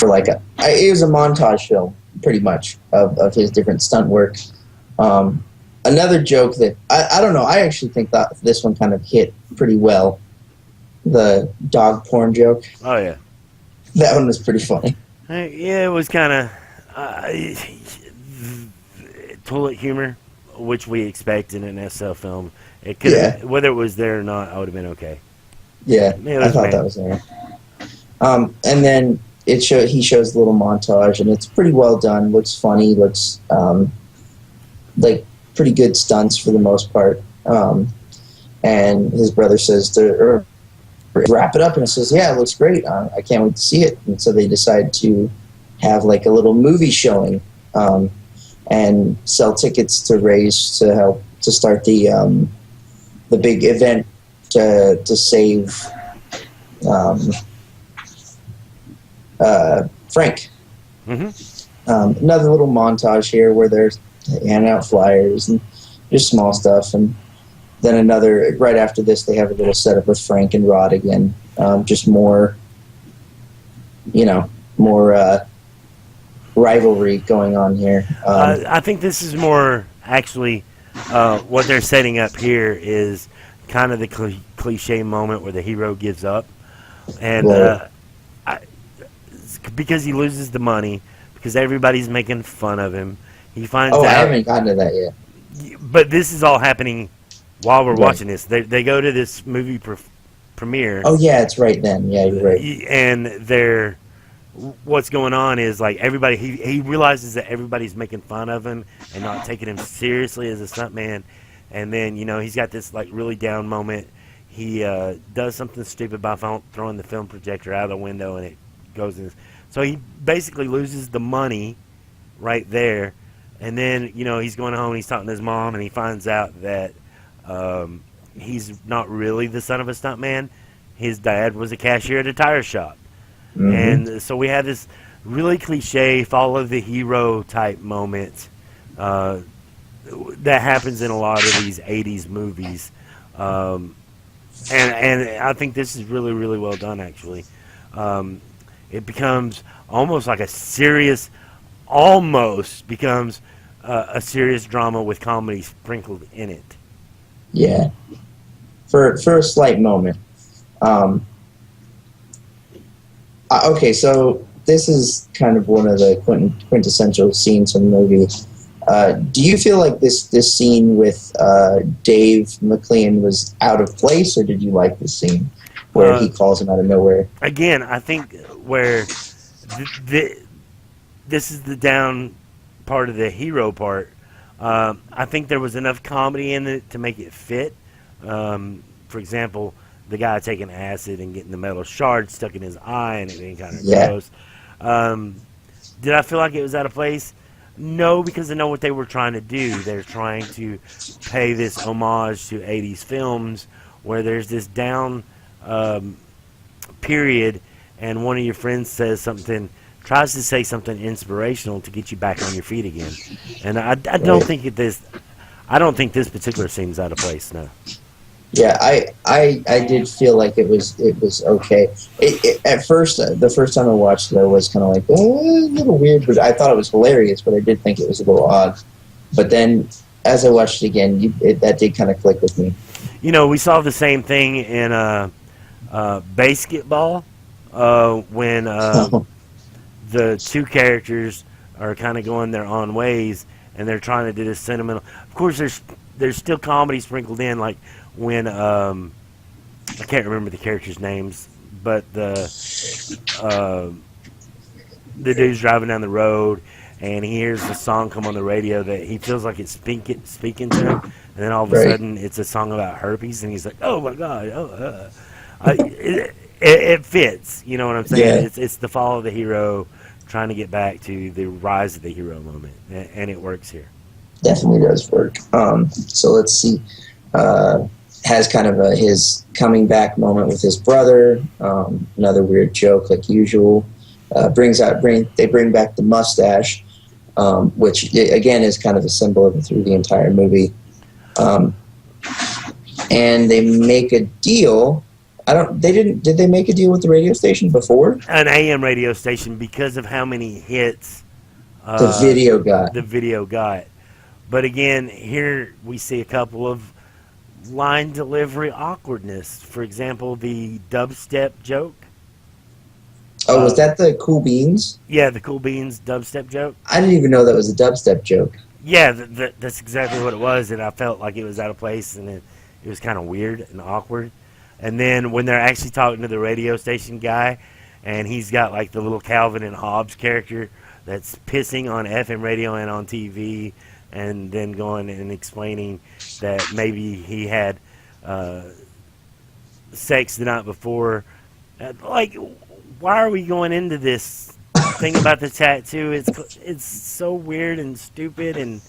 B: like it was a montage film, pretty much, of his different stunt work. Another joke that, I don't know, I actually think that this one kind of hit pretty well. The dog porn joke.
A: Oh, yeah.
B: That one was pretty funny.
A: Yeah, it was kind of toilet humor, which we expect in an SL film. It could whether it was there or not, I would have been okay.
B: Yeah, I thought that was there. And then he shows a little montage, and it's pretty well done. Looks funny. Looks like pretty good stunts for the most part. And his brother says to wrap it up, and it says, "Yeah, it looks great. I can't wait to see it." And so they decide to have like a little movie showing. And sell tickets to raise to help to start the the big event to save um, Frank. Another little montage here where they're handing out flyers and just small stuff, and then another right after this they have a little setup with Frank and Rod again. Just more, more rivalry going on here.
A: I think this is more actually what they're setting up here is kind of the cliche moment where the hero gives up, and because he loses the money, because everybody's making fun of him, he finds out.
B: I haven't gotten to that yet.
A: But this is all happening while we're watching this. They go to this movie premiere.
B: Oh yeah, it's right then. Yeah, you're right.
A: And what's going on is like everybody. He realizes that everybody's making fun of him and not taking him seriously as a stuntman. And then he's got this like really down moment. He does something stupid by throwing the film projector out of the window, and it goes in. So he basically loses the money right there. And then, he's going home and he's talking to his mom, and he finds out that he's not really the son of a stuntman. His dad was a cashier at a tire shop. Mm-hmm. And so we have this really cliche follow the hero type moment that happens in a lot of these 80s movies. And I think this is really, really well done, actually. It becomes almost like a serious drama with comedy sprinkled in it.
B: Yeah, for a slight moment. Okay, so this is kind of one of the quintessential scenes from the movie. Do you feel like this scene with Dave McLean was out of place, or did you like this scene where he calls him out of nowhere?
A: Again, I think where this is the down part of the hero part. I think there was enough comedy in it to make it fit. For example, the guy taking acid and getting the metal shard stuck in his eye and it being kind of gross. Did I feel like it was out of place? No, because I know what they were trying to do. They're trying to pay this homage to 80s films where there's this down period and one of your friends tries to say something inspirational to get you back on your feet again. And I don't think this particular scene's out of place, no.
B: Yeah, I did feel like it was okay. At first, the first time I watched it, I was kind of like, a little weird, but I thought it was hilarious, but I did think it was a little odd. But then, as I watched it again, that did kind of click with me.
A: We saw the same thing in Basketball when the two characters are kind of going their own ways, and they're trying to do this sentimental. Of course, there's still comedy sprinkled in, like when I can't remember the characters' names, but the dude's driving down the road and he hears the song come on the radio that he feels like it's speaking to him, and then all of a sudden it's a song about herpes, and he's like, "Oh my god!" It fits, you know what I'm saying? Yeah. It's the fall of the hero trying to get back to the rise of the hero moment, and it works here.
B: Definitely does work. So let's see. Has kind of his coming back moment with his brother. Another weird joke, like usual. They bring back the mustache, which again is kind of a symbol of it through the entire movie. And they make a deal. Did they make a deal with the radio station before?
A: An AM radio station, because of how many hits
B: the video
A: got. But again, here we see a couple of line delivery awkwardness. For example, the dubstep joke.
B: Oh, was that the Cool Beans?
A: Yeah, the Cool Beans dubstep joke.
B: I didn't even know that was a dubstep joke.
A: Yeah, that's exactly what it was, and I felt like it was out of place, and it was kind of weird and awkward. And then when they're actually talking to the radio station guy, and he's got like the little Calvin and Hobbes character that's pissing on FM radio and on TV, and then going and explaining that maybe he had sex the night before. Like, why are we going into this thing about the tattoo? It's so weird and stupid, and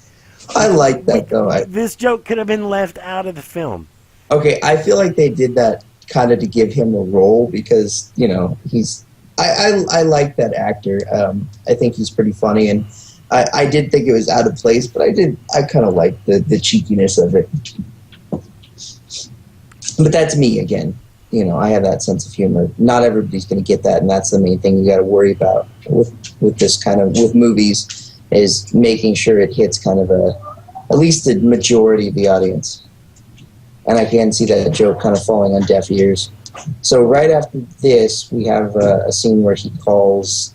B: I like that though.
A: This joke could have been left out of the film.
B: Okay, I feel like they did that kind of to give him a role because he's. I like that actor. I think he's pretty funny, and I did think it was out of place, but I kind of like the cheekiness of it. But that's me again. I have that sense of humor. Not everybody's going to get that, and that's the main thing you got to worry about with this kind of with movies is making sure it hits kind of at least the majority of the audience. And I can see that joke kind of falling on deaf ears. So right after this, we have a scene where he calls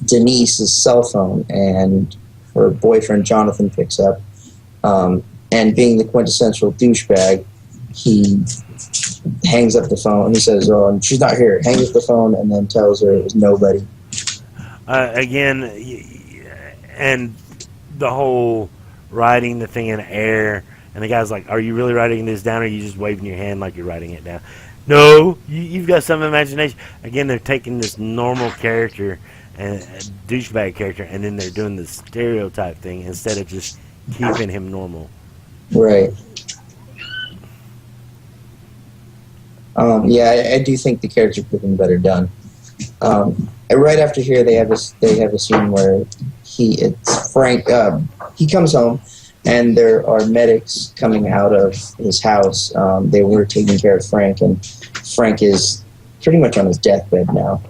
B: Denise's cell phone, and her boyfriend Jonathan picks up. And being the quintessential douchebag, he hangs up the phone. He says, "Oh, she's not here." Hangs up the phone and then tells her it was nobody.
A: Again, and the whole writing the thing in air, and the guy's like, "Are you really writing this down, or are you just waving your hand like you're writing it down?" No, you've got some imagination. Again, they're taking this normal character and a douchebag character, and then they're doing the stereotype thing instead of just keeping him normal.
B: Right. Yeah, I do think the character could have been better done. And right after here, they have a scene where it's Frank. He comes home, and there are medics coming out of his house. They were taking care of Frank, and Frank is pretty much on his deathbed now.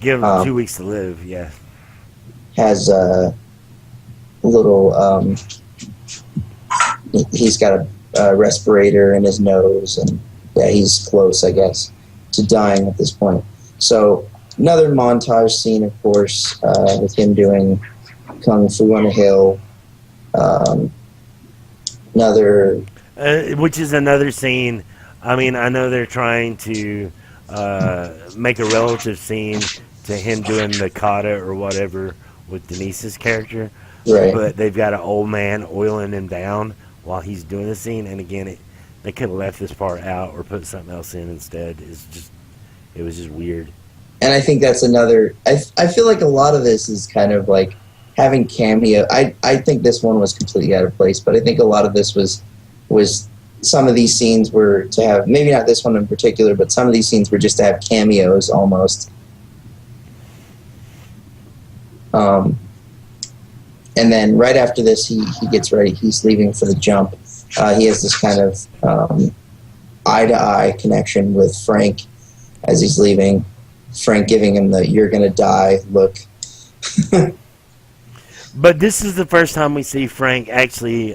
A: Give him 2 weeks to live. Yeah.
B: Has a little. He's got a respirator in his nose, and yeah, he's close, I guess, to dying at this point. So another montage scene, of course, with him doing kung fu on a hill.
A: Which is another scene. I mean, I know they're trying to make a relative scene to him doing the kata or whatever with Denise's character.
B: Right.
A: But they've got an old man oiling him down while he's doing the scene. And again, they could have left this part out or put something else in instead. It was just weird.
B: And I think that's another. I feel like a lot of this is kind of like having cameo. I think this one was completely out of place, but I think a lot of this was some of these scenes were to have, maybe not this one in particular, but some of these scenes were just to have cameos almost. And then right after this, he gets ready. He's leaving for the jump. He has this kind of eye-to-eye connection with Frank as he's leaving. Frank giving him the "you're gonna die" look.
A: But this is the first time we see Frank actually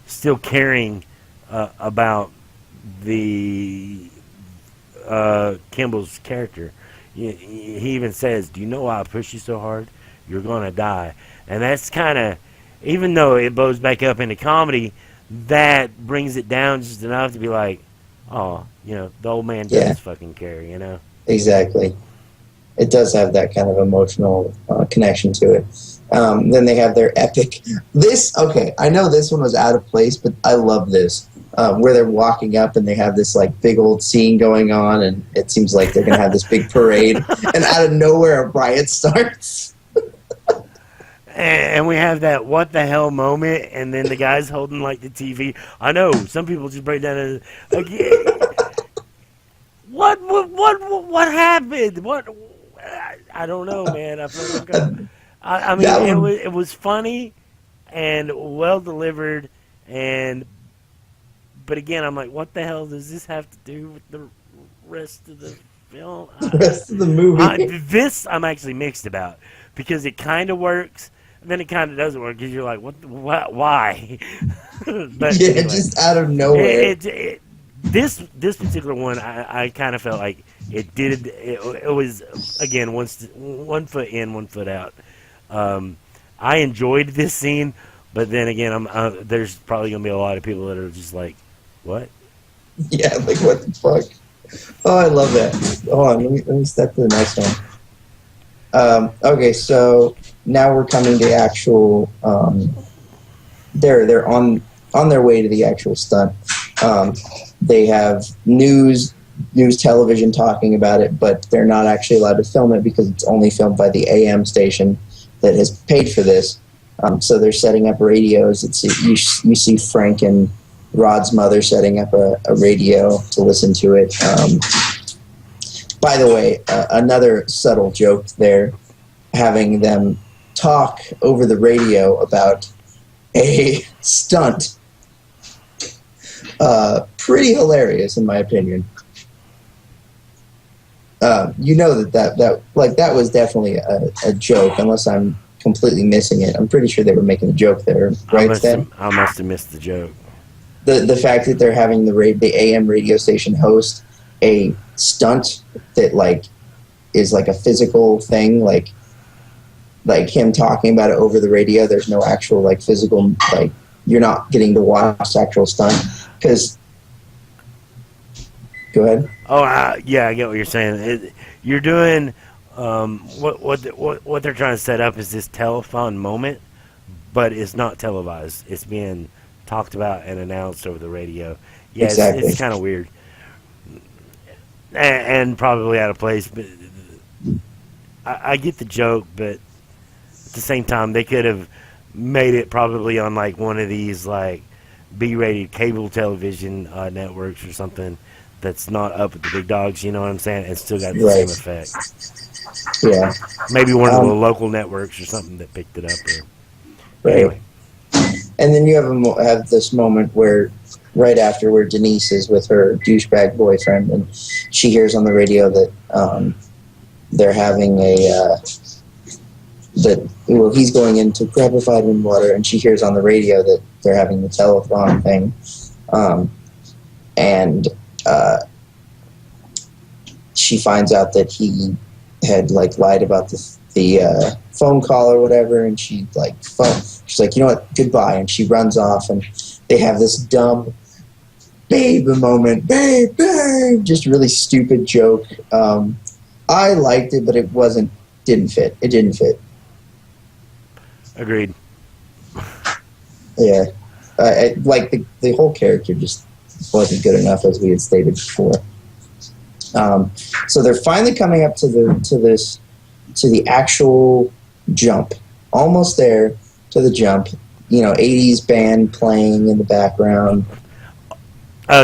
A: still caring about the Kimball's character. He even says, "Do you know why I pushed you so hard? You're gonna die." And that's kind of, even though it blows back up into comedy, that brings it down just enough to be like, oh, the old man does fucking care,
B: Exactly. It does have that kind of emotional connection to it. Then they have their epic. I know this one was out of place, but I love this. Where they're walking up and they have this like big old scene going on, and it seems like they're gonna have this big parade, and out of nowhere a riot starts.
A: And we have that what the hell moment, and then the guy's holding like the TV. I know some people just break down and like, what happened? What? I don't know, man. I feel like I mean, it was funny and well delivered, but again, I'm like, what the hell does this have to do with the rest of the film?
B: The rest of the movie.
A: This I'm actually mixed about because it kind of works. And then it kind of doesn't work because you're like, why? But
B: yeah,
A: anyway,
B: just out of nowhere.
A: This particular one, I kind of felt like it did. It was again one foot in, one foot out. I enjoyed this scene, but then again, there's probably gonna be a lot of people that are just like, what?
B: Yeah, like what the fuck? Oh, I love that. Hold on, let me step to the next one. Okay, so now we're coming to actual. They're on their way to the actual stunt. They have news television talking about it, but they're not actually allowed to film it because it's only filmed by the AM station that has paid for this. So they're setting up radios. You see Frank and Rod's mother setting up a radio to listen to it. By the way, another subtle joke there, having them talk over the radio about a stunt. Pretty hilarious, in my opinion. You know that was definitely a joke, unless I'm completely missing it. I'm pretty sure they were making a joke there, right, Stan?
A: I must have missed the joke.
B: The fact that they're having the AM radio station host a stunt that like is like a physical thing, like him talking about it over the radio. There's no actual like physical, like you're not getting to watch the actual stunt because. Go ahead.
A: Oh, yeah, I get what you're saying. You're doing what they're trying to set up is this telethon moment, but it's not televised. It's being talked about and announced over the radio. Yeah,
B: exactly.
A: It's kind of weird and probably out of place. But I get the joke, but at the same time, they could have made it probably on like one of these like B-rated cable television networks or something. That's not up with the big dogs, you know what I'm saying? And still got the same effect.
B: Yeah.
A: Maybe one of the local networks or something that picked it up.
B: Right.
A: Anyway.
B: And then you have this moment where, right after, where Denise is with her douchebag boyfriend, and she hears on the radio that they're having he's going in to grab a vitamin water, and she hears on the radio that they're having the telethon thing, and she finds out that he had like lied about the phone call or whatever, and she's like, you know what, goodbye, and she runs off, and they have this dumb babe moment, babe, just really stupid joke. I liked it, but it didn't fit. It didn't fit.
A: Agreed.
B: Yeah, like the whole character just wasn't good enough, as we had stated before. So they're finally coming up to the actual jump, almost there to the jump. 80s band playing in the background.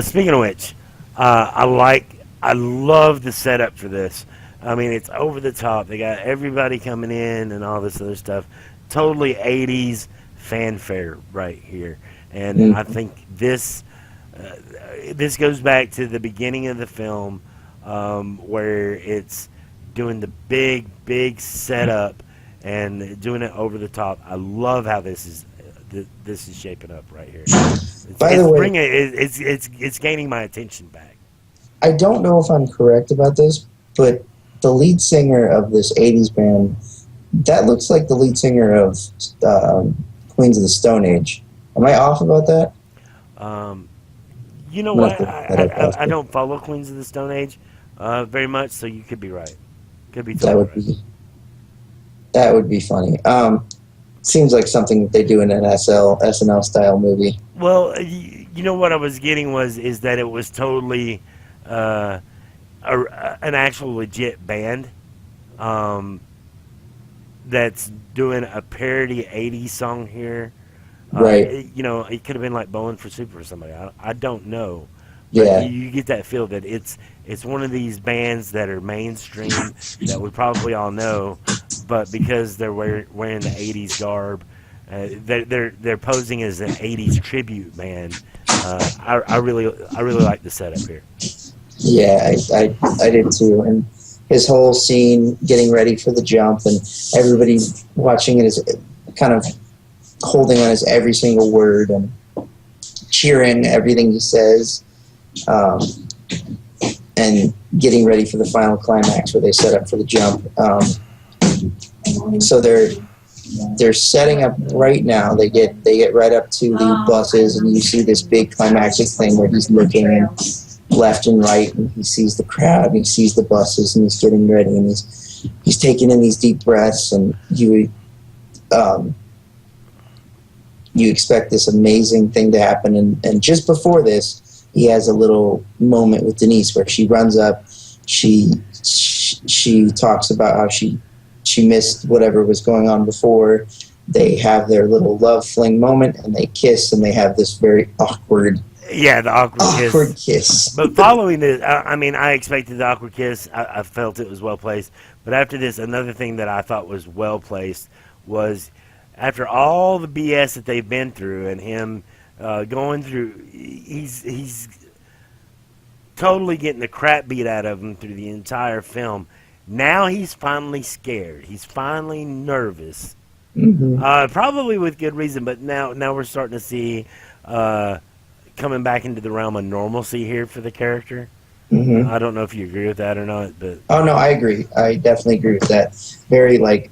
A: Speaking of which, I love the setup for this. I mean, it's over the top. They got everybody coming in and all this other stuff. Totally 80s fanfare right here. And I think this goes back to the beginning of the film, where it's doing the big setup and doing it over the top. I love how this is shaping up right here.
B: By the way,
A: it's gaining my attention back.
B: I don't know if I'm correct about this, but the lead singer of this 80s band, that looks like the lead singer of Queens of the Stone Age. Am I off about that?
A: You know what? I don't follow Queens of the Stone Age very much, so you could be right. Could be totally right.
B: That would be funny. Seems like something they do in an SNL style movie.
A: Well, you know what I was getting is that it was totally an actual legit band that's doing a parody 80s song here.
B: Right.
A: It could have been like Bowling for Soup or somebody. I don't know.
B: Yeah.
A: You get that feel that it's one of these bands that are mainstream that we probably all know, but because they're wearing the 80s garb, they're posing as an 80s tribute band. I really like the setup here.
B: Yeah, I did too. And his whole scene getting ready for the jump, and everybody watching it is kind of holding on his every single word and cheering everything he says, and getting ready for the final climax where they set up for the jump. So they're setting up right now. They get right up to the buses, and you see this big climactic thing where he's looking left and right, and he sees the crowd, and he sees the buses, and he's getting ready, and he's taking in these deep breaths, and you expect this amazing thing to happen, and just before this, he has a little moment with Denise where she runs up, she talks about how she missed whatever was going on before. They have their little love fling moment, and they kiss, and they have this very awkward
A: Yeah, the awkward
B: Awkward
A: kiss.
B: kiss.
A: But following this, I mean, I expected the awkward kiss. I felt it was well placed. But after this, another thing that I thought was well placed was after all the BS that they've been through and him going through, he's totally getting the crap beat out of him through the entire film. Now he's finally scared. He's finally nervous.
B: Hmm.
A: Probably with good reason, but now we're starting to see coming back into the realm of normalcy here for the character.
B: Hmm.
A: I don't know if you agree with that or not, but
B: Oh no, I agree. I definitely agree with that. Very like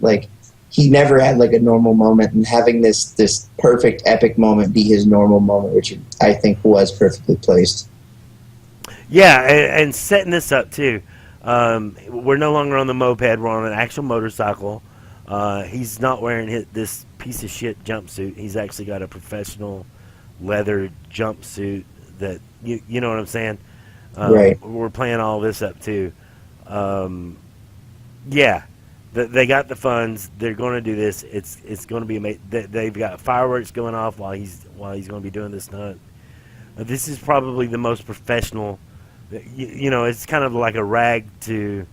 B: he never had like a normal moment, and having this perfect epic moment be his normal moment, which I think was perfectly placed.
A: yeah, and setting this up too. We're no longer on the moped; we're on an actual motorcycle. He's not wearing this piece of shit jumpsuit. He's actually got a professional leather jumpsuit that you know what I'm saying.
B: Right.
A: We're playing all this up too. Yeah, they got the funds. They're going to do this. It's going to be amazing. They've got fireworks going off while he's going to be doing this stunt. This is probably the most professional. You know, it's kind of like a rags to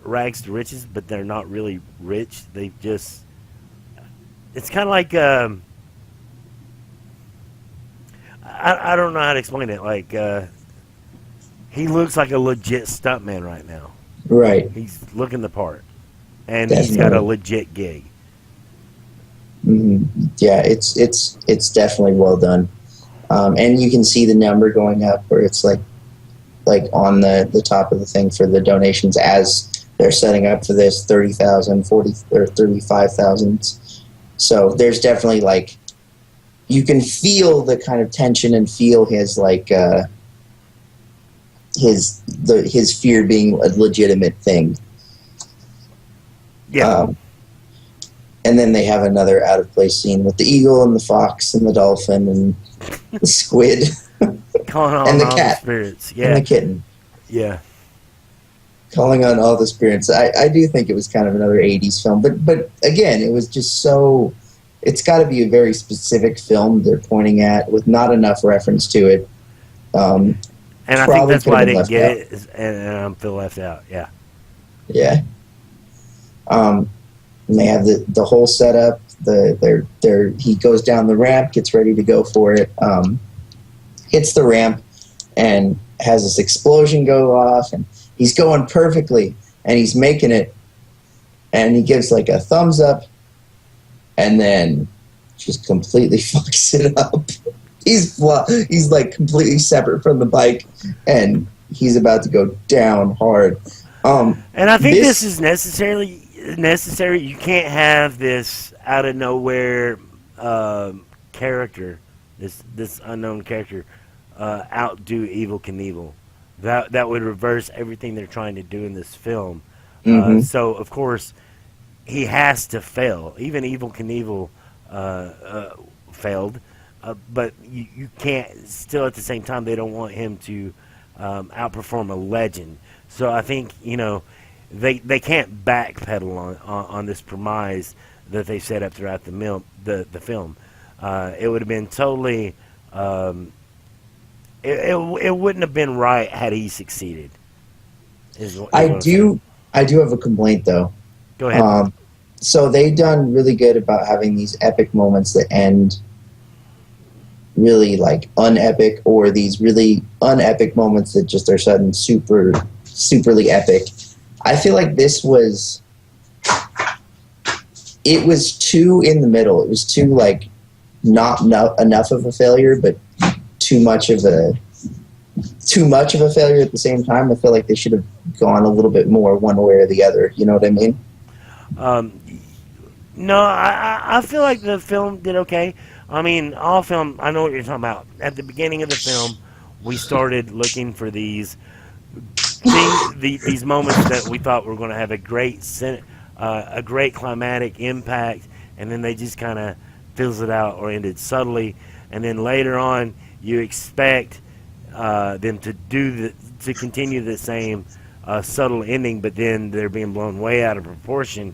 A: riches, but they're not really rich. They just. It's kind of like. I don't know how to explain it. Like he looks like a legit stuntman right now.
B: Right.
A: He's looking the part, and he's got a
B: Definitely.
A: legit gig.
B: Hmm. Yeah, it's definitely well done, and you can see the number going up where it's like on the top of the thing for the donations as they're setting up for this 30,000, 40 or 35,000. So there's definitely like you can feel the kind of tension and feel his like his fear being a legitimate thing.
A: Yeah,
B: And then they have another out of place scene with the eagle and the fox and the dolphin and the squid
A: calling on
B: and the
A: all
B: cat
A: the spirits.
B: and
A: Yeah,
B: the kitten.
A: yeah,
B: Calling on all the spirits. I do think it was kind of another 80s film, but again, it was just so. It's got to be a very specific film they're pointing at with not enough reference to it.
A: and I think
B: Probably
A: that's
B: could
A: why I
B: have been
A: didn't
B: left
A: get
B: out.
A: it, and I feel left out. Yeah,
B: Yeah. And they have the whole setup. He goes down the ramp, gets ready to go for it, hits the ramp, and has this explosion go off, and he's going perfectly, and he's making it, and he gives like a thumbs up, and then just completely fucks it up. He's like completely separate from the bike, and he's about to go down hard.
A: and I think this is necessary. You can't have this out of nowhere character, this unknown character, outdo Evil Knievel. That would reverse everything they're trying to do in this film.
B: Mhm.
A: So of course he has to fail. Even Evil Knievel failed, but you can't. Still, at the same time, they don't want him to outperform a legend. So I think they can't backpedal on this premise that they set up throughout the film. It would have been totally. It wouldn't have been right had he succeeded. Is what
B: I
A: I'm saying.
B: do have a complaint though.
A: Go ahead.
B: So they done really good about having these epic moments that end really like unepic, or these really unepic moments that just are sudden superly epic. I feel like it was too in the middle. It was too like not enough of a failure, but too much of a failure at the same time. I feel like they should have gone a little bit more one way or the other. You know what I mean?
A: No, I feel like the film did okay. I mean, all film. I know what you're talking about. At the beginning of the film, we started looking for these these moments that we thought were going to have a great climatic impact, and then they just kind of fizzled out or ended subtly. And then later on, you expect them to continue the same subtle ending, but then they're being blown way out of proportion.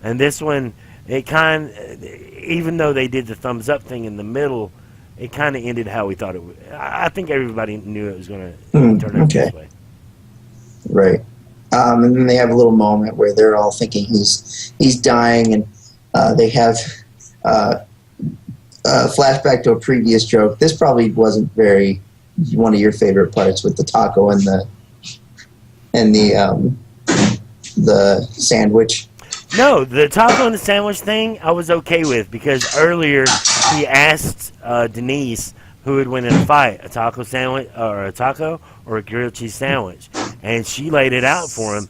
A: And this one, even though they did the thumbs up thing in the middle, it kind of ended how we thought it would. I think everybody knew it was going
B: Hmm,
A: to turn out
B: okay.
A: this way.
B: Right. And then they have a little moment where they're all thinking he's dying, and they have uh, a flashback to a previous joke. This probably wasn't very one of your favorite parts with the taco and the sandwich.
A: No, the taco and the sandwich thing I was okay with because earlier he asked Denise who would win in a fight, a taco sandwich or a taco or a grilled cheese sandwich, and she laid it out for him.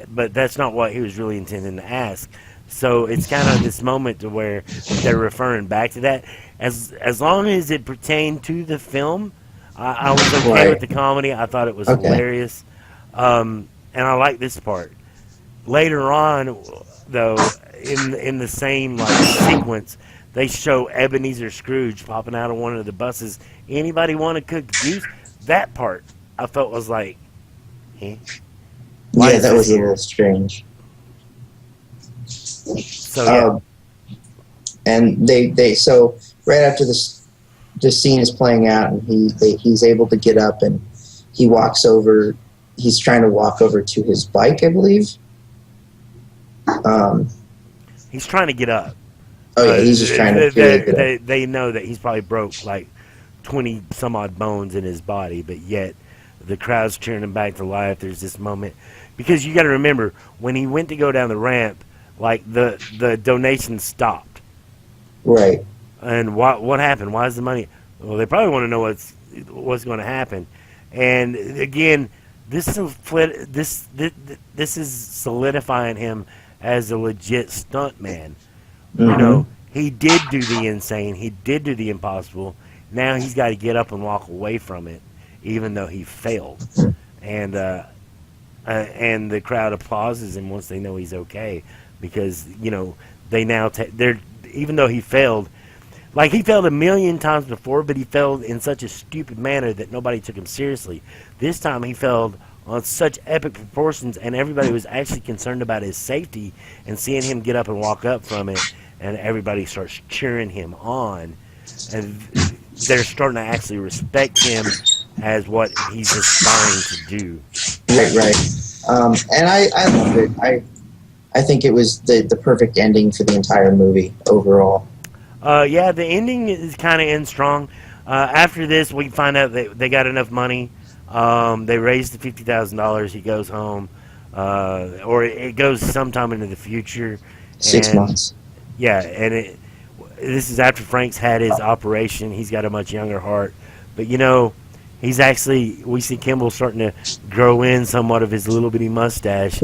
A: But that's not what he was really intending to ask. So it's kind of this moment to where they're referring back to that. As long as it pertained to the film, I was okay with
B: Right.
A: the comedy. I thought it was
B: Okay.
A: hilarious, and I like this part. Later on, though, in the same like sequence, they show Ebenezer Scrooge popping out of one of the buses. Anybody want to cook juice? That part I felt was like, eh? Why
B: Yeah,
A: is
B: that
A: this
B: was a
A: here?
B: little strange.
A: So yeah,
B: And they so right after this scene is playing out, and he's able to get up, and he walks over. He's trying to walk over to his bike, I believe. Um,
A: he's trying to get up.
B: oh yeah, he's just trying to figure it out.
A: They know that he's probably broke like 20 some odd bones in his body, but yet the crowd's cheering him back to life. There's this moment because you got to remember when he went to go down the ramp, like the donation stopped.
B: Right.
A: And what happened? Why is the money? Well, they probably want to know what's going to happen. And again, this is solidifying him as a legit stuntman. You know, he did do the insane. He did do the impossible. Now he's got to get up and walk away from it, even though he failed. And the crowd applauses him once they know he's okay, because they now they're even though he failed, like he failed a million times before, but he failed in such a stupid manner that nobody took him seriously. This time he failed on such epic proportions, and everybody was actually concerned about his safety and seeing him get up and walk up from it, and everybody starts cheering him on, and they're starting to actually respect him as what he's aspiring to do.
B: Right. And I loved it. I think it was the perfect ending for the entire movie overall.
A: Yeah, the ending is kind of in strong. After this, we find out that they got enough money. They raised the $50,000. He goes home, or it goes sometime into the future.
B: 6 months.
A: Yeah, and this is after Frank's had his operation. He's got a much younger heart, but he's actually, we see Kimball starting to grow in somewhat of his little bitty mustache,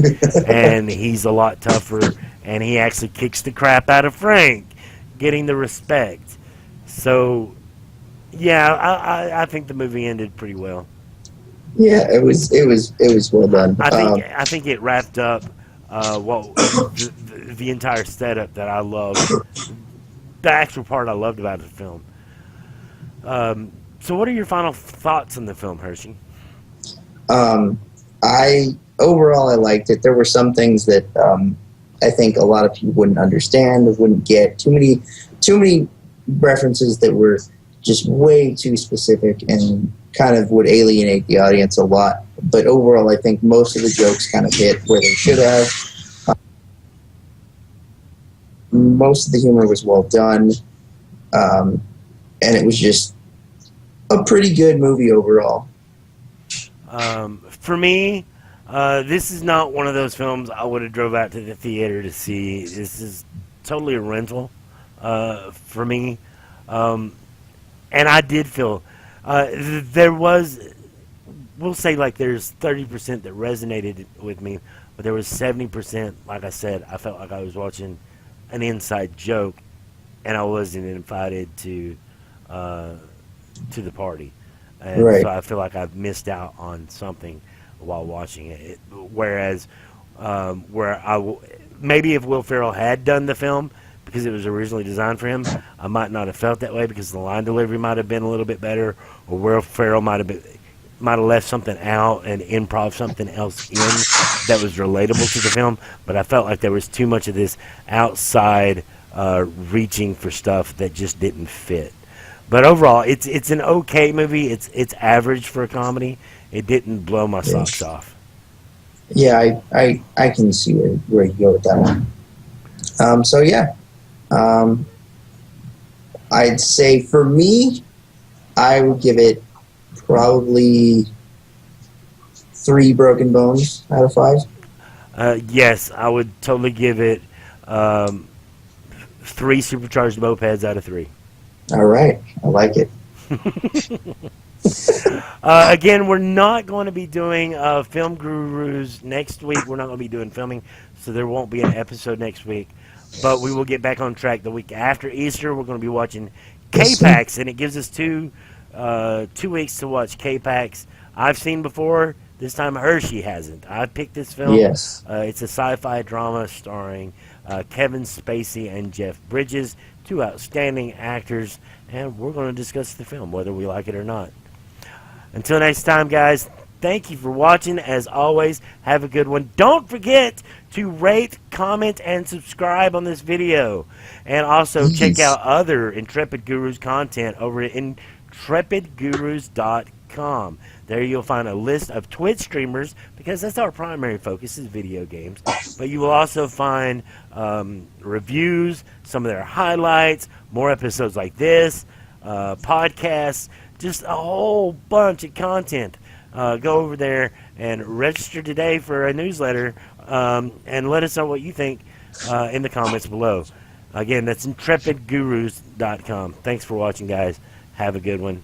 A: and he's a lot tougher, and he actually kicks the crap out of Frank, getting the respect. So, yeah, I think the movie ended pretty well.
B: Yeah, it was well done.
A: I think it wrapped up the entire setup that I loved. The actual part I loved about the film. So, what are your final thoughts on the film, Hershey?
B: I overall I liked it. There were some things that I think a lot of people wouldn't understand or wouldn't get. Too many references that were just way too specific and kind of would alienate the audience a lot. But overall, I think most of the jokes kind of hit where they should have. Most of the humor was well done, and it was just a pretty good movie overall.
A: For me, this is not one of those films I would have drove out to the theater to see. This is totally a rental for me. And I did feel there was, we'll say like there's 30% that resonated with me, but there was 70%, like I said, I felt like I was watching an inside joke, and I wasn't invited to the party. And
B: Right.
A: so I feel like I've missed out on something while watching it. Whereas, maybe if Will Ferrell had done the film, because it was originally designed for him, I might not have felt that way because the line delivery might have been a little bit better, or Will Ferrell might have left something out and improv something else in that was relatable to the film. But I felt like there was too much of this outside reaching for stuff that just didn't fit. But overall, it's an okay movie. It's average for a comedy. It didn't blow my socks off.
B: Yeah, I can see where you go with that one. So yeah, I'd say for me, I would give it probably 3 broken bones out of 5.
A: Yes, I would totally give it 3 supercharged mopeds out of 3.
B: All right, I like it.
A: Again, we're not going to be doing Film Gurus next week. We're not going to be doing filming, so there won't be an episode next week. But we will get back on track the week after Easter. We're going to be watching K-Pax, and it gives us 2 weeks to watch K-Pax. I've seen before. This time Hershey hasn't. I picked this film.
B: Yes.
A: It's a sci-fi drama starring Kevin Spacey and Jeff Bridges, 2 outstanding actors, and we're going to discuss the film, whether we like it or not. Until next time, guys, thank you for watching. As always, have a good one. Don't forget to rate, comment, and subscribe on this video. And also check out other Intrepid Gurus content over at intrepidgurus.com. There you'll find a list of Twitch streamers, because that's our primary focus is video games. But you will also find reviews, some of their highlights, more episodes like this, podcasts, just a whole bunch of content. Go over there and register today for a newsletter, and let us know what you think in the comments below. Again, that's intrepidgurus.com. Thanks for watching, guys. Have a good one.